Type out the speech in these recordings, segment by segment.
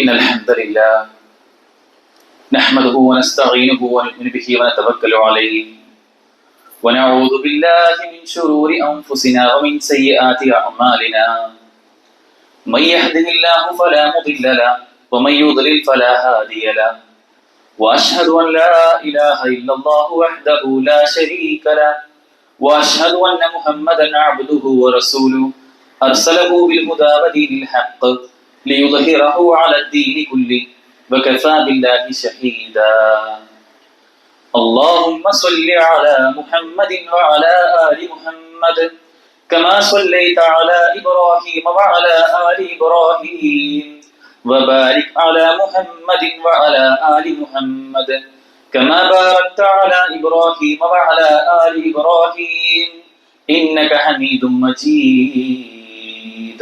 إن الحمد لله نحمده ونستعينه ونؤمن به ونتوكل عليه ونعوذ بالله من شرور أنفسنا ومن سيئات أعمالنا من يهده الله فلا مضل له ومن يضلل فلا هادي له وأشهد أن لا إله إلا الله وحده لا شريك له وأشهد أن محمدا عبده ورسوله أرسله بالهدى ودين الحق ليظهره على الدين كله وكفى بالله شهيدا اللهم صل على محمد وعلى آل محمد كما صليت على إبراهيم وعلى آل إبراهيم وبارك على محمد وعلى آل محمد كما باركت على إبراهيم وعلى آل إبراهيم إنك حميد مجيد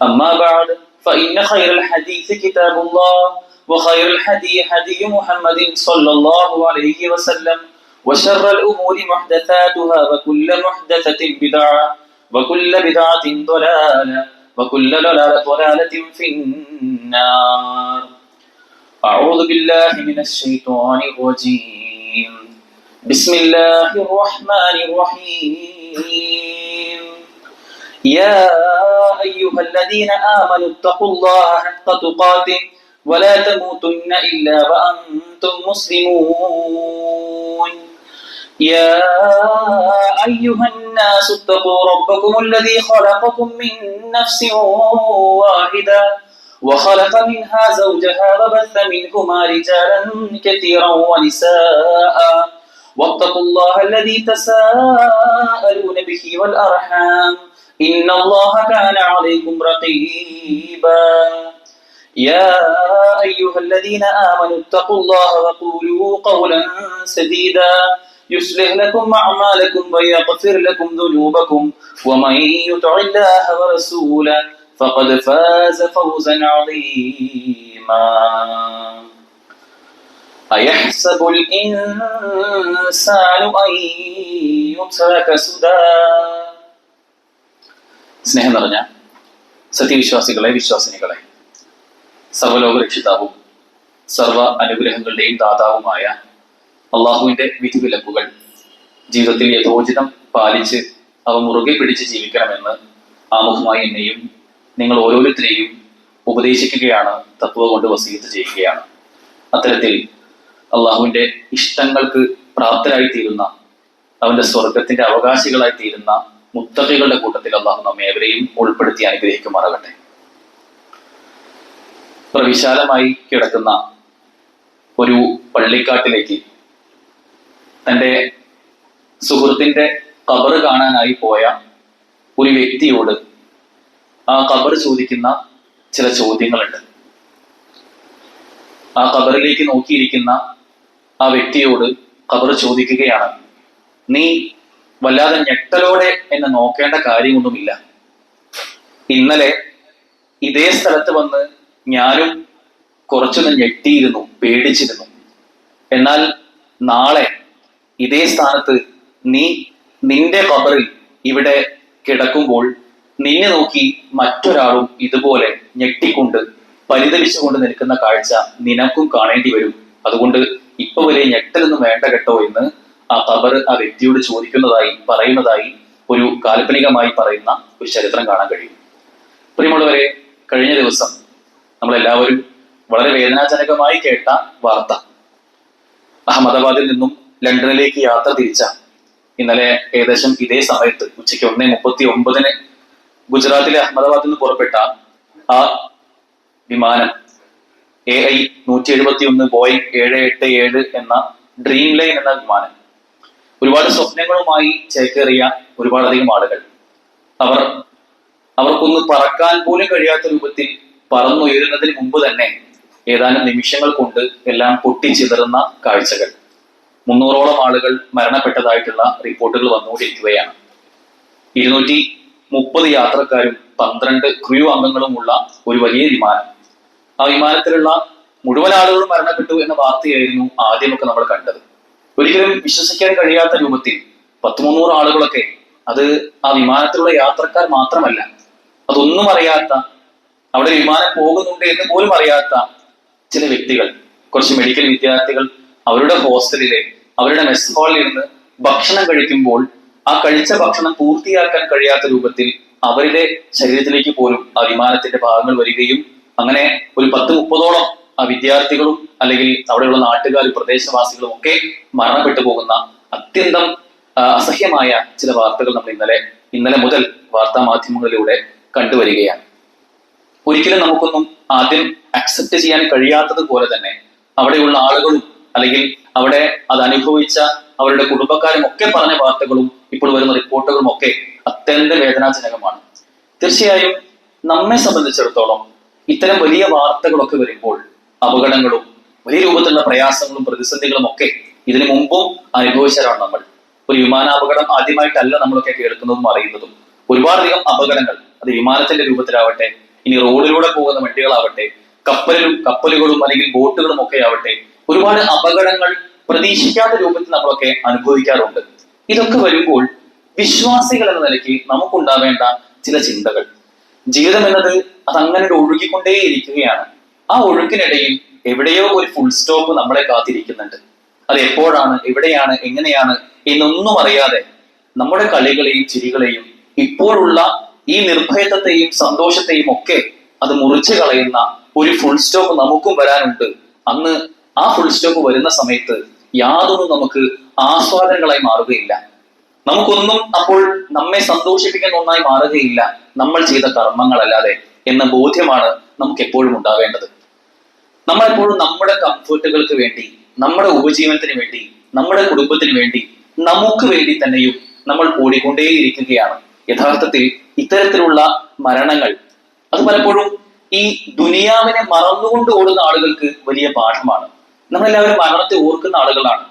أما بعد فإن خير الحديث كتاب الله وخير الهدي هدي محمد صلى الله عليه وسلم وشر الأمور محدثاتها وكل محدثة بدعة وكل بدعة ضلالة وكل ضلالة في النار أعوذ بالله من الشيطان الرجيم بسم الله الرحمن الرحيم يا أيها الذين آمنوا اتقوا الله حق تقاته ولا تموتن إلا وأنتم مسلمون يا أيها الناس اتقوا ربكم الذي خلقكم من نفس واحدة وخلق منها زوجها وبث منهما رجالا كثيرا ونساء واتقوا الله الذي تساءلون به والأرحام إن الله كان عليكم رقيبا يا أيها الذين آمنوا اتقوا الله وقولوا قولا سديدا يصلح لكم أعمالكم ويغفر لكم ذنوبكم ومن يطع الله ورسوله فقد فاز فوزا عظيما أيحسب الإنسان أن يترك سدى സ്നേഹം നിറഞ്ഞ സത്യവിശ്വാസികളെ, വിശ്വാസിനികളെ, സർവ്വലോക രക്ഷിതാവും സർവ്വ അനുഗ്രഹങ്ങളുടെയും ദാതാവുമായ അള്ളാഹുവിന്റെ വിധിവിലക്കുകൾ ജീവിതത്തിൽ യഥോചിതം പാലിച്ച് അവ മുറുകെ പിടിച്ച് ജീവിക്കണമെന്ന് ആമുഖമായി എന്നെയും നിങ്ങൾ ഓരോരുത്തരെയും ഉപദേശിക്കുകയാണ്, തഖ്വ കൊണ്ട് വസീയത്ത് ചെയ്യുകയാണ്. അത്തരത്തിൽ അള്ളാഹുവിന്റെ ഇഷ്ടങ്ങൾക്ക് പ്രാപ്തരായി തീരുന്ന, അവന്റെ സ്വർഗത്തിന്റെ അവകാശികളായി തീരുന്ന മുത്തഖികളുടെ കൂട്ടത്തിൽ അള്ളാഹു നമ്മെ ഏവരെയും ഉൾപ്പെടുത്തി അനുഗ്രഹിക്കുമാറാകട്ടെ. പ്രവിശാലമായി കിടക്കുന്ന ഒരു പള്ളിക്കാട്ടിലേക്ക് തൻ്റെ സുഹൃത്തിന്റെ ഖബർ കാണാനായി പോയ ഒരു വ്യക്തിയോട് ആ ഖബർ ചോദിക്കുന്ന ചില ചോദ്യങ്ങളുണ്ട്. ആ ഖബറിലേക്ക് നോക്കിയിരിക്കുന്ന ആ വ്യക്തിയോട് ഖബർ ചോദിക്കുകയാണ്, നീ വല്ലാതെ ഞെട്ടലോടെ എന്നെ നോക്കേണ്ട കാര്യമൊന്നുമില്ല. ഇന്നലെ ഇതേ സ്ഥലത്ത് വന്ന് ഞാനും കുറച്ചൊന്ന് ഞെട്ടിയിരുന്നു, പേടിച്ചിരുന്നു. എന്നാൽ നാളെ ഇതേ സ്ഥാനത്ത് നീ നിന്റെ ഖബറിൽ ഇവിടെ കിടക്കുമ്പോൾ നിന്നെ നോക്കി മറ്റൊരാളും ഇതുപോലെ ഞെട്ടിക്കൊണ്ട് പരിതപിച്ചുകൊണ്ട് നിൽക്കുന്ന കാഴ്ച നിനക്കും കാണേണ്ടി വരും. അതുകൊണ്ട് ഇപ്പൊ വരെ ഞെട്ടലൊന്നും വേണ്ട കേട്ടോ എന്ന് ആ ഖബർ ആ വ്യക്തിയോട് ചോദിക്കുന്നതായി പറയുന്നതായി ഒരു കാൽപ്പനികമായി പറയുന്ന ഒരു ചരിത്രം കാണാൻ കഴിയും. പ്രിയമുള്ളവരെ, കഴിഞ്ഞ ദിവസം നമ്മളെല്ലാവരും വളരെ വേദനാജനകമായി കേട്ട വാർത്ത, അഹമ്മദാബാദിൽ നിന്നും ലണ്ടനിലേക്ക് യാത്ര തിരിച്ച ഇന്നലെ ഏകദേശം ഇതേ സമയത്ത് ഉച്ചയ്ക്ക് 1:39 ഗുജറാത്തിലെ അഹമ്മദാബാദിൽ നിന്ന് പുറപ്പെട്ട ആ വിമാനം AI 171 ബോയിങ് 787 എന്ന ഡ്രീം ലൈൻ എന്ന വിമാനം, ഒരുപാട് സ്വപ്നങ്ങളുമായി ചേക്കേറിയ ഒരുപാടധികം ആളുകൾ, അവർക്കൊന്ന് പറക്കാൻ പോലും കഴിയാത്ത രൂപത്തിൽ പറന്നുയരുന്നതിന് മുമ്പ് തന്നെ ഏതാനും നിമിഷങ്ങൾ കൊണ്ട് എല്ലാം പൊട്ടിച്ചിതറുന്ന കാഴ്ചകൾ. 300ഓളം ആളുകൾ മരണപ്പെട്ടതായിട്ടുള്ള റിപ്പോർട്ടുകൾ വന്നുകൊണ്ടിരിക്കുകയാണ്. 230 യാത്രക്കാരും 12 ക്രൂ അംഗങ്ങളുമുള്ള ഒരു വലിയ വിമാനം. ആ വിമാനത്തിലുള്ള മുഴുവൻ ആളുകളും മരണപ്പെട്ടു എന്ന വാർത്തയായിരുന്നു ആദ്യമൊക്കെ നമ്മൾ കണ്ടത്. ഒരിക്കലും വിശ്വസിക്കാൻ കഴിയാത്ത രൂപത്തിൽ 300 ആളുകളൊക്കെ, അത് ആ വിമാനത്തിലുള്ള യാത്രക്കാർ മാത്രമല്ല, അതൊന്നും അറിയാത്ത അവിടെ വിമാനം പോകുന്നുണ്ട് എന്ന് പോലും അറിയാത്ത ചില വ്യക്തികൾ, കുറച്ച് മെഡിക്കൽ വിദ്യാർത്ഥികൾ അവരുടെ ഹോസ്റ്റലിലെ അവരുടെ മെസ് ഹാളിൽ ഇരുന്ന് ഭക്ഷണം കഴിക്കുമ്പോൾ ആ കഴിച്ച ഭക്ഷണം പൂർത്തിയാക്കാൻ കഴിയാത്ത രൂപത്തിൽ അവരുടെ ശരീരത്തിലേക്ക് പോലും ആ വിമാനത്തിന്റെ ഭാഗങ്ങൾ വരികയും അങ്ങനെ ഒരു 10-30ഓളം ആ വിദ്യാർത്ഥികളും അല്ലെങ്കിൽ അവിടെയുള്ള നാട്ടുകാരും പ്രദേശവാസികളും ഒക്കെ മരണപ്പെട്ടു പോകുന്ന അത്യന്തം അസഹ്യമായ ചില വാർത്തകൾ നമ്മൾ ഇന്നലെ മുതൽ വാർത്താ മാധ്യമങ്ങളിലൂടെ കണ്ടുവരികയാണ്. ഒരിക്കലും നമുക്കൊന്നും ആദ്യം അക്സെപ്റ്റ് ചെയ്യാൻ കഴിയാത്തത് പോലെ തന്നെ അവിടെയുള്ള ആളുകളും അല്ലെങ്കിൽ അവിടെ അത് അനുഭവിച്ച അവരുടെ കുടുംബക്കാരും ഒക്കെ പറഞ്ഞ വാർത്തകളും ഇപ്പോൾ വരുന്ന റിപ്പോർട്ടുകളും ഒക്കെ അത്യന്തം വേദനാജനകമാണ്. തീർച്ചയായും നമ്മെ സംബന്ധിച്ചിടത്തോളം ഇത്തരം വലിയ വാർത്തകളൊക്കെ വരുമ്പോൾ അപകടങ്ങളും വലിയ രൂപത്തിലുള്ള പ്രയാസങ്ങളും പ്രതിസന്ധികളും ഒക്കെ ഇതിനു മുമ്പും അനുഭവിച്ചവരാണ് നമ്മൾ. ഒരു വിമാനാപകടം ആദ്യമായിട്ടല്ല നമ്മളൊക്കെ കേൾക്കുന്നതും അറിയുന്നതും. ഒരുപാടധികം അപകടങ്ങൾ, അത് വിമാനത്തിന്റെ രൂപത്തിലാവട്ടെ, ഇനി റോഡിലൂടെ പോകുന്ന വണ്ടികളാവട്ടെ, കപ്പലുകളും അല്ലെങ്കിൽ ബോട്ടുകളും ഒക്കെ ആവട്ടെ, ഒരുപാട് അപകടങ്ങൾ പ്രതീക്ഷിക്കാത്ത രൂപത്തിൽ നമ്മളൊക്കെ അനുഭവിക്കാറുണ്ട്. ഇതൊക്കെ വരുമ്പോൾ വിശ്വാസികൾ എന്ന നിലയ്ക്ക് നമുക്കുണ്ടാവേണ്ട ചില ചിന്തകൾ. ജീവിതം എന്നത് അതങ്ങനെ ഒഴുകിക്കൊണ്ടേയിരിക്കുകയാണ്. ആ ഒഴുക്കിനിടയിൽ എവിടെയോ ഒരു ഫുൾ സ്റ്റോപ്പ് നമ്മളെ കാത്തിരിക്കുന്നുണ്ട്. അത് എപ്പോഴാണ്, എവിടെയാണ്, എങ്ങനെയാണ് എന്നൊന്നും അറിയാതെ നമ്മുടെ കളികളെയും ചിരികളെയും ഇപ്പോഴുള്ള ഈ നിർഭയത്വത്തെയും സന്തോഷത്തെയും ഒക്കെ അത് മുറിച്ചു കളയുന്ന ഒരു ഫുൾ സ്റ്റോപ്പ് നമുക്കും വരാനുണ്ട്. അന്ന് ആ ഫുൾ സ്റ്റോപ്പ് വരുന്ന സമയത്ത് യാതൊന്നും നമുക്ക് ആസ്വാദനങ്ങളായി മാറുകയില്ല. നമുക്കൊന്നും അപ്പോൾ നമ്മെ സന്തോഷിപ്പിക്കുന്ന ഒന്നായി മാറുകയില്ല നമ്മൾ ചെയ്ത കർമ്മങ്ങളല്ലാതെ എന്ന ബോധ്യമാണ് നമുക്ക് എപ്പോഴും ഉണ്ടാവേണ്ടത്. നമ്മളെപ്പോഴും നമ്മുടെ കംഫർട്ടുകൾക്ക് വേണ്ടി, നമ്മുടെ ഉപജീവനത്തിന് വേണ്ടി, നമ്മുടെ കുടുംബത്തിന് വേണ്ടി, നമുക്ക് വേണ്ടി തന്നെയും നമ്മൾ ഓടിക്കൊണ്ടേയിരിക്കുകയാണ്. യഥാർത്ഥത്തിൽ ഇത്തരത്തിലുള്ള മരണങ്ങൾ അത് പലപ്പോഴും ഈ ദുനിയാവിനെ മറന്നുകൊണ്ട് ഓടുന്ന ആളുകൾക്ക് വലിയ പാഠമാണ്. നമ്മളെല്ലാവരും മരണത്തെ ഓർക്കുന്ന ആളുകളാണ്.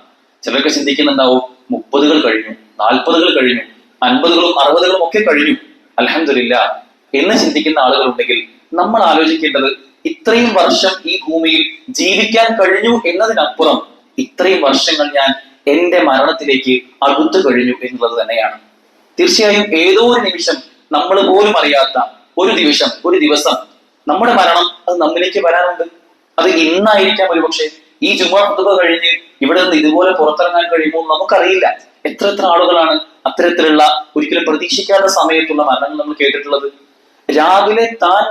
ചിലരൊക്കെ ചിന്തിക്കുന്നുണ്ടാവും 30കൾ കഴിഞ്ഞു, 40കൾ കഴിഞ്ഞു, 50കളും 60കളും ഒക്കെ കഴിഞ്ഞു, അൽഹംദുലില്ലാഹ് എന്ന് ചിന്തിക്കുന്ന ആളുകളുണ്ടെങ്കിൽ നമ്മൾ ആലോചിക്കേണ്ടത് ഇത്രയും വർഷം ഈ ഭൂമിയിൽ ജീവിക്കാൻ കഴിഞ്ഞു എന്നതിനപ്പുറം ഇത്രയും വർഷങ്ങൾ ഞാൻ എന്റെ മരണത്തിലേക്ക് അടുത്തു കഴിഞ്ഞു എന്നുള്ളത് തന്നെയാണ്. തീർച്ചയായും ഏതോ ഒരു നിമിഷം നമ്മൾ പോലും അറിയാത്ത ഒരു ദിവസം നമ്മുടെ മരണം അത് നമ്മിലേക്ക് വരാനുണ്ട്. അത് ഇന്നായിരിക്കാം ഒരുപക്ഷെ. ഈ ജുമുഅ ഖുതുബ കഴിഞ്ഞ് ഇവിടെ നിന്ന് ഇതുപോലെ പുറത്തിറങ്ങാൻ കഴിയുമോ നമുക്കറിയില്ല. എത്ര ആളുകളാണ് അത്തരത്തിലുള്ള ഒരിക്കലും പ്രതീക്ഷിക്കാത്ത സമയത്തുള്ള മരണങ്ങൾ നമ്മൾ കേട്ടിട്ടുള്ളത്. രാവിലെ താൻ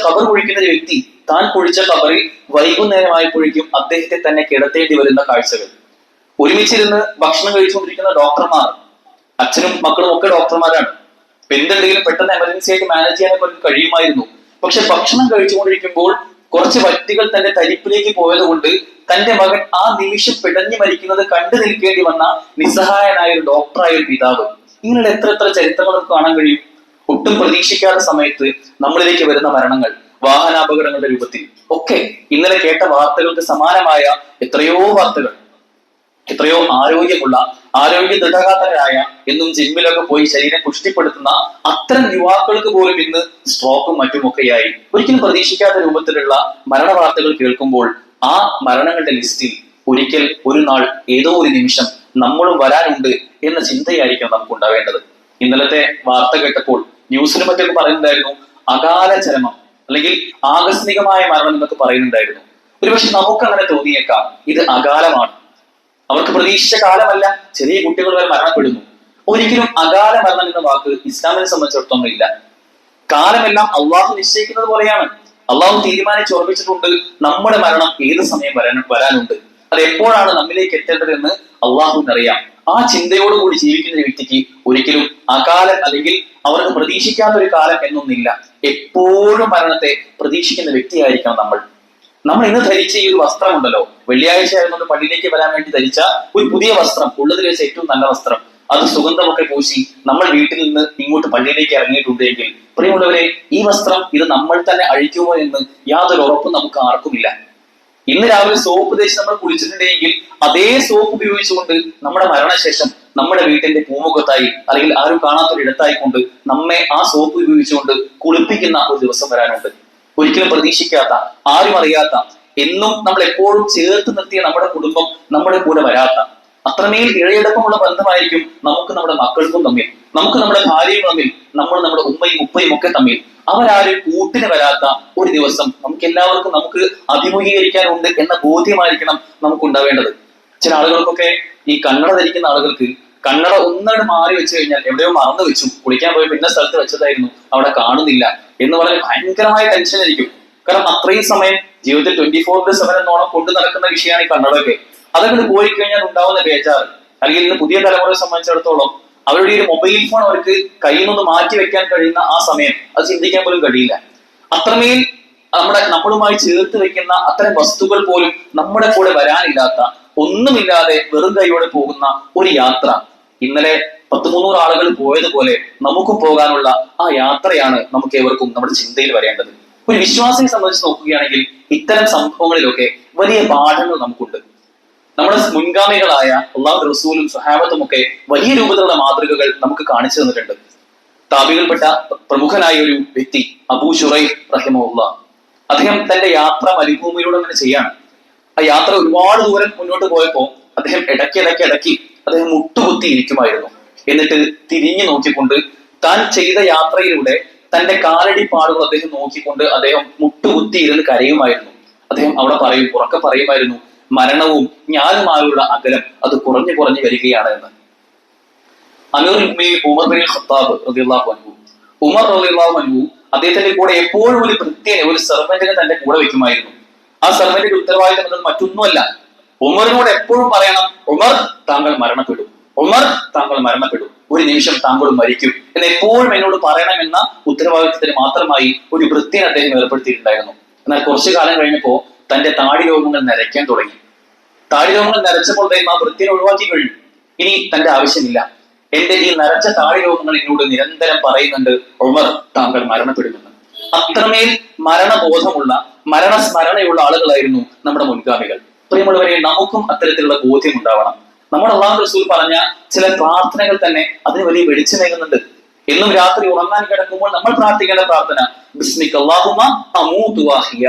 കബർ കുഴിക്കുന്ന വ്യക്തി താൻ കുഴിച്ച കബറിൽ വൈകുന്നേരമായപ്പോഴേക്കും അദ്ദേഹത്തെ തന്നെ കിടത്തേണ്ടി വരുന്ന കാഴ്ചകൾ. ഒരുമിച്ചിരുന്ന് ഭക്ഷണം കഴിച്ചുകൊണ്ടിരിക്കുന്ന ഡോക്ടർമാർ, അച്ഛനും മക്കളും ഒക്കെ ഡോക്ടർമാരാണ്. എന്തെങ്കിലും പെട്ടെന്ന് എമർജൻസി ആയിട്ട് മാനേജ് ചെയ്യാനൊക്കെ അവർക്ക് കഴിയുമായിരുന്നു. പക്ഷെ ഭക്ഷണം കഴിച്ചുകൊണ്ടിരിക്കുമ്പോൾ കുറച്ച് വ്യക്തികൾ തന്റെ തരിപ്പിലേക്ക് പോയത് കൊണ്ട് തന്റെ മകൻ ആ നിമിഷം പിടഞ്ഞു മരിക്കുന്നത് കണ്ടു നിൽക്കേണ്ടി വന്ന നിസ്സഹായനായ ഒരു ഡോക്ടറായ ഒരു പിതാവ്. ഇങ്ങനെയുള്ള എത്ര ചരിത്രങ്ങൾ നമുക്ക് കാണാൻ കഴിയും. ഒട്ടും പ്രതീക്ഷിക്കാത്ത സമയത്ത് നമ്മളിലേക്ക് വരുന്ന മരണങ്ങൾ, വാഹനാപകടങ്ങളുടെ രൂപത്തിൽ ഒക്കെ ഇന്നലെ കേട്ട വാർത്തകൾക്ക് സമാനമായ എത്രയോ വാർത്തകൾ. എത്രയോ ആരോഗ്യ ദൃഢഗാത്രരായ എന്നും ജിമ്മിലൊക്കെ പോയി ശരീരം പുഷ്ടിപ്പെടുത്തുന്ന അത്തരം യുവാക്കൾക്ക് പോലും ഇന്ന് സ്ട്രോക്കും മറ്റുമൊക്കെയായി. ഒരിക്കലും പ്രതീക്ഷിക്കാത്ത രൂപത്തിലുള്ള മരണ വാർത്തകൾ കേൾക്കുമ്പോൾ ആ മരണങ്ങളുടെ ലിസ്റ്റിൽ ഒരിക്കൽ ഒരു നാൾ ഏതോ ഒരു നിമിഷം നമ്മളും വരാനുണ്ട് എന്ന ചിന്തയായിരിക്കും നമുക്ക് ഉണ്ടാവേണ്ടത്. ഇന്നലത്തെ വാർത്ത കേട്ടപ്പോൾ ന്യൂസിലും മറ്റൊക്കെ പറയുന്നുണ്ടായിരുന്നു അകാല ചരമം അല്ലെങ്കിൽ ആകസ്മികമായ മരണം എന്നൊക്കെ പറയുന്നുണ്ടായിരുന്നു. ഒരുപക്ഷെ നമുക്ക് അങ്ങനെ തോന്നിയേക്കാം ഇത് അകാലമാണ്, അവർക്ക് പ്രതീക്ഷിച്ച കാലമല്ല, ചെറിയ കുട്ടികൾ വരെ മരണപ്പെടുന്നു. ഒരിക്കലും അകാല മരണം എന്ന വാക്ക് ഇസ്ലാമിനെ സംബന്ധിച്ചിടത്തോളം ഇല്ല. കാലമെല്ലാം അള്ളാഹു നിശ്ചയിക്കുന്നത് പോലെയാണ്. അള്ളാഹു തീരുമാനിച്ചുറപ്പിച്ചിട്ടുണ്ട് നമ്മുടെ മരണം ഏത് സമയം വരാനുണ്ട്. അത് എപ്പോഴാണ് നമ്മിലേക്ക് എത്തേണ്ടതെന്ന് അള്ളാഹുവിനറിയാം. ആ ചിന്തയോടുകൂടി ജീവിക്കുന്ന ഒരു വ്യക്തിക്ക് ഒരിക്കലും അകാലം അല്ലെങ്കിൽ അവർക്ക് പ്രതീക്ഷിക്കാത്ത ഒരു കാലം എന്നൊന്നില്ല. എപ്പോഴും മരണത്തെ പ്രതീക്ഷിക്കുന്ന വ്യക്തിയായിരിക്കണം നമ്മൾ ഇന്ന് ധരിച്ച ഈ ഒരു വസ്ത്രം ഉണ്ടല്ലോ, വെള്ളിയാഴ്ച ആയതുകൊണ്ട് പള്ളിയിലേക്ക് വരാൻ വേണ്ടി ധരിച്ച ഒരു പുതിയ വസ്ത്രം, ഉള്ളതിൽ വെച്ച ഏറ്റവും നല്ല വസ്ത്രം, അത് സുഗന്ധമൊക്കെ പൂശി നമ്മൾ വീട്ടിൽ നിന്ന് ഇങ്ങോട്ട് പള്ളിയിലേക്ക് ഇറങ്ങിയിട്ടുണ്ടെങ്കിൽ പ്രിയമുള്ളവരെ, ഈ വസ്ത്രം ഇത് നമ്മൾ തന്നെ അഴിക്കുമോ എന്ന് യാതൊരു ഉറപ്പും നമുക്ക് ആർക്കുമില്ല. ഇന്ന് രാവിലെ സോപ്പ് തേച്ച് നമ്മൾ കുളിച്ചിട്ടുണ്ടെങ്കിൽ അതേ സോപ്പ് ഉപയോഗിച്ചുകൊണ്ട് നമ്മുടെ മരണശേഷം നമ്മുടെ വീട്ടിന്റെ പൂമുഖത്തായി അല്ലെങ്കിൽ ആരും കാണാത്തൊരിടത്തായിക്കൊണ്ട് നമ്മെ ആ സോപ്പ് ഉപയോഗിച്ചുകൊണ്ട് കുളിപ്പിക്കുന്ന ഒരു ദിവസം വരാനുണ്ട്. ഒരിക്കലും പ്രതീക്ഷിക്കാത്ത, ആരും അറിയാത്ത, എന്നും നമ്മൾ എപ്പോഴും ചേർത്ത് നിർത്തിയ നമ്മുടെ കുടുംബം നമ്മുടെ കൂടെ വരാത്ത, അത്രമേൽ ഇഴയടക്കമുള്ള ബന്ധമായിരിക്കും നമുക്ക് നമ്മുടെ മക്കൾക്കും തമ്മിൽ, നമുക്ക് നമ്മുടെ ഭാര്യയും തമ്മിൽ, നമ്മുടെ ഉമ്മയും ഉപ്പയും ഒക്കെ തമ്മിൽ. അവരാരും കൂട്ടിന് വരാത്ത ഒരു ദിവസം നമുക്ക് എല്ലാവർക്കും നമുക്ക് അഭിമുഖീകരിക്കാനുണ്ട് എന്ന ബോധ്യമായിരിക്കണം നമുക്ക് ഉണ്ടാവേണ്ടത്. ചില ആളുകൾക്കൊക്കെ ഈ കണ്ണട ധരിക്കുന്ന ആളുകൾക്ക് കണ്ണട ഒന്നട് മാറി വെച്ച് കഴിഞ്ഞാൽ എവിടെയോ മറന്നു വെച്ചു, കുളിക്കാൻ പോയി പിന്നെ സ്ഥലത്ത് വെച്ചതായിരുന്നു, അവിടെ കാണുന്നില്ല എന്ന് വളരെ ഭയങ്കരമായ ടെൻഷൻ ആയിരിക്കും. കാരണം അത്രയും സമയം ജീവിതത്തിൽ 24/7 എന്നോണം കൊണ്ടു നടക്കുന്ന വിഷയമാണ് ഈ കണ്ണടയൊക്കെ. അതൊക്കെ പോയി കഴിഞ്ഞാൽ ഉണ്ടാവുന്ന ബേജാറ്, അല്ലെങ്കിൽ ഇന്ന് പുതിയ തലമുറയെ സംബന്ധിച്ചിടത്തോളം അവരുടെ ഒരു മൊബൈൽ ഫോൺ അവർക്ക് കയ്യിൽ നിന്ന് മാറ്റി വെക്കാൻ കഴിയുന്ന ആ സമയം അത് ചിന്തിക്കാൻ പോലും കഴിയില്ല. അത്രമേൽ നമ്മളുമായി ചേർത്ത് വെക്കുന്ന അത്തരം വസ്തുക്കൾ പോലും നമ്മുടെ കൂടെ വരാനില്ലാത്ത, ഒന്നുമില്ലാതെ വെറും കൈയോടെ പോകുന്ന ഒരു യാത്ര. ഇന്നലെ 100-300 ആളുകൾ പോയതുപോലെ നമുക്ക് പോകാനുള്ള ആ യാത്രയാണ് നമുക്ക് ഏവർക്കും നമ്മുടെ ചിന്തയിൽ വരേണ്ടത്. ഒരു വിശ്വാസിയെ സംബന്ധിച്ച് നോക്കുകയാണെങ്കിൽ ഇത്തരം സംഭവങ്ങളിലൊക്കെ വലിയ പാഠങ്ങൾ നമുക്കുണ്ട്. നമ്മുടെ മുൻഗാമികളായ അല്ലാഹു റസൂലും സ്വഹാബത്തും ഒക്കെ വലിയ രൂപത്തിലുള്ള മാതൃകകൾ നമുക്ക് കാണിച്ചു തന്നിട്ടുണ്ട്. താബികളിൽപ്പെട്ട പ്രമുഖനായ ഒരു വ്യക്തി അബൂ ശുറൈഹ് റഹിമഹുല്ലാഹ്, അദ്ദേഹം തന്റെ യാത്ര മരുഭൂമിയിലൂടെ അങ്ങനെ ചെയ്യാണ്. ആ യാത്ര ഒരുപാട് ദൂരം മുന്നോട്ട് പോയപ്പോ അദ്ദേഹം ഇടയ്ക്ക് അദ്ദേഹം മുട്ടുകുത്തി ഇരിക്കുമായിരുന്നു. എന്നിട്ട് തിരിഞ്ഞു നോക്കിക്കൊണ്ട് താൻ ചെയ്ത യാത്രയിലൂടെ തന്റെ കാലടി പാടുകൾ അദ്ദേഹം നോക്കിക്കൊണ്ട് അദ്ദേഹം മുട്ടുകുത്തി ഇരുന്ന് കരയുമായിരുന്നു. അദ്ദേഹം അവിടെ ഉറക്കെ പറയുമായിരുന്നു, മരണവും ഞാനുമായുള്ള അകലം അത് കുറഞ്ഞു വരികയാണ് എന്ന്. അമീറുൽ മുഅ്മിനീൻ ഉമർ ബിൻ ഖത്താബ് റളിയല്ലാഹു അൻഹു, ഉമർ റളിയല്ലാഹു അൻഹു അദ്ദേഹത്തിന്റെ കൂടെ എപ്പോഴും ഒരു ഭൃത്യനെ, ഒരു സെർവന്റിനെ തന്റെ കൂടെ വെക്കുമായിരുന്നു. ആ സെർവന്റിന്റെ ഉത്തരവാദിത്തം എന്നത് മറ്റൊന്നുമല്ല, ഉമറിനോട് എപ്പോഴും പറയണം, ഉമർ താങ്കൾ മരണപ്പെടും, ഉമർ താങ്കൾ മരണപ്പെടും, ഒരു നിമിഷം താങ്കളും മരിക്കും എന്ന് എപ്പോഴും എന്നോട് പറയണമെന്ന ഉത്തരവാദിത്തത്തിന് മാത്രമായി ഒരു ഭൃത്യനെ അദ്ദേഹം ഏർപ്പെടുത്തിയിട്ടുണ്ടായിരുന്നു. എന്നാൽ കുറച്ചു കാലം കഴിഞ്ഞപ്പോ തന്റെ താടി രോമങ്ങൾ നരയ്ക്കാൻ തുടങ്ങി. താടി രോമങ്ങൾ നരച്ചപ്പോൾ അദ്ദേഹം ആ ഭൃത്യനെ ഒഴിവാക്കി കഴിഞ്ഞു. ഇനി തന്റെ ആവശ്യമില്ല, എന്റെ ഈ നരച്ച താടി രോമങ്ങൾ എന്നോട് നിരന്തരം പറയുന്നുണ്ട്, ഉമർ താങ്കൾ മരണപ്പെടുമെന്ന്. അത്രമേൽ മരണബോധമുള്ള, മരണസ്മരണയുള്ള ആളുകളായിരുന്നു നമ്മുടെ മുൻഗാമികൾ. പ്രിയമുള്ളവരെ, നമുക്കും അത്തരത്തിലുള്ള ബോധ്യം ഉണ്ടാവണം. നമ്മുടെ അല്ലാഹു റസൂൽ പറഞ്ഞ ചില പ്രാർത്ഥനകൾ തന്നെ അതിന് വലിയ വെളിച്ചമേകുന്നുണ്ട്. എന്നും രാത്രി ഉറങ്ങാൻ കിടക്കുമ്പോൾ നമ്മൾ പ്രാർത്ഥിക്കേണ്ട പ്രാർത്ഥന, ബിസ്മിക അല്ലാഹുമ്മ അമൂതു വഅഹ്യ,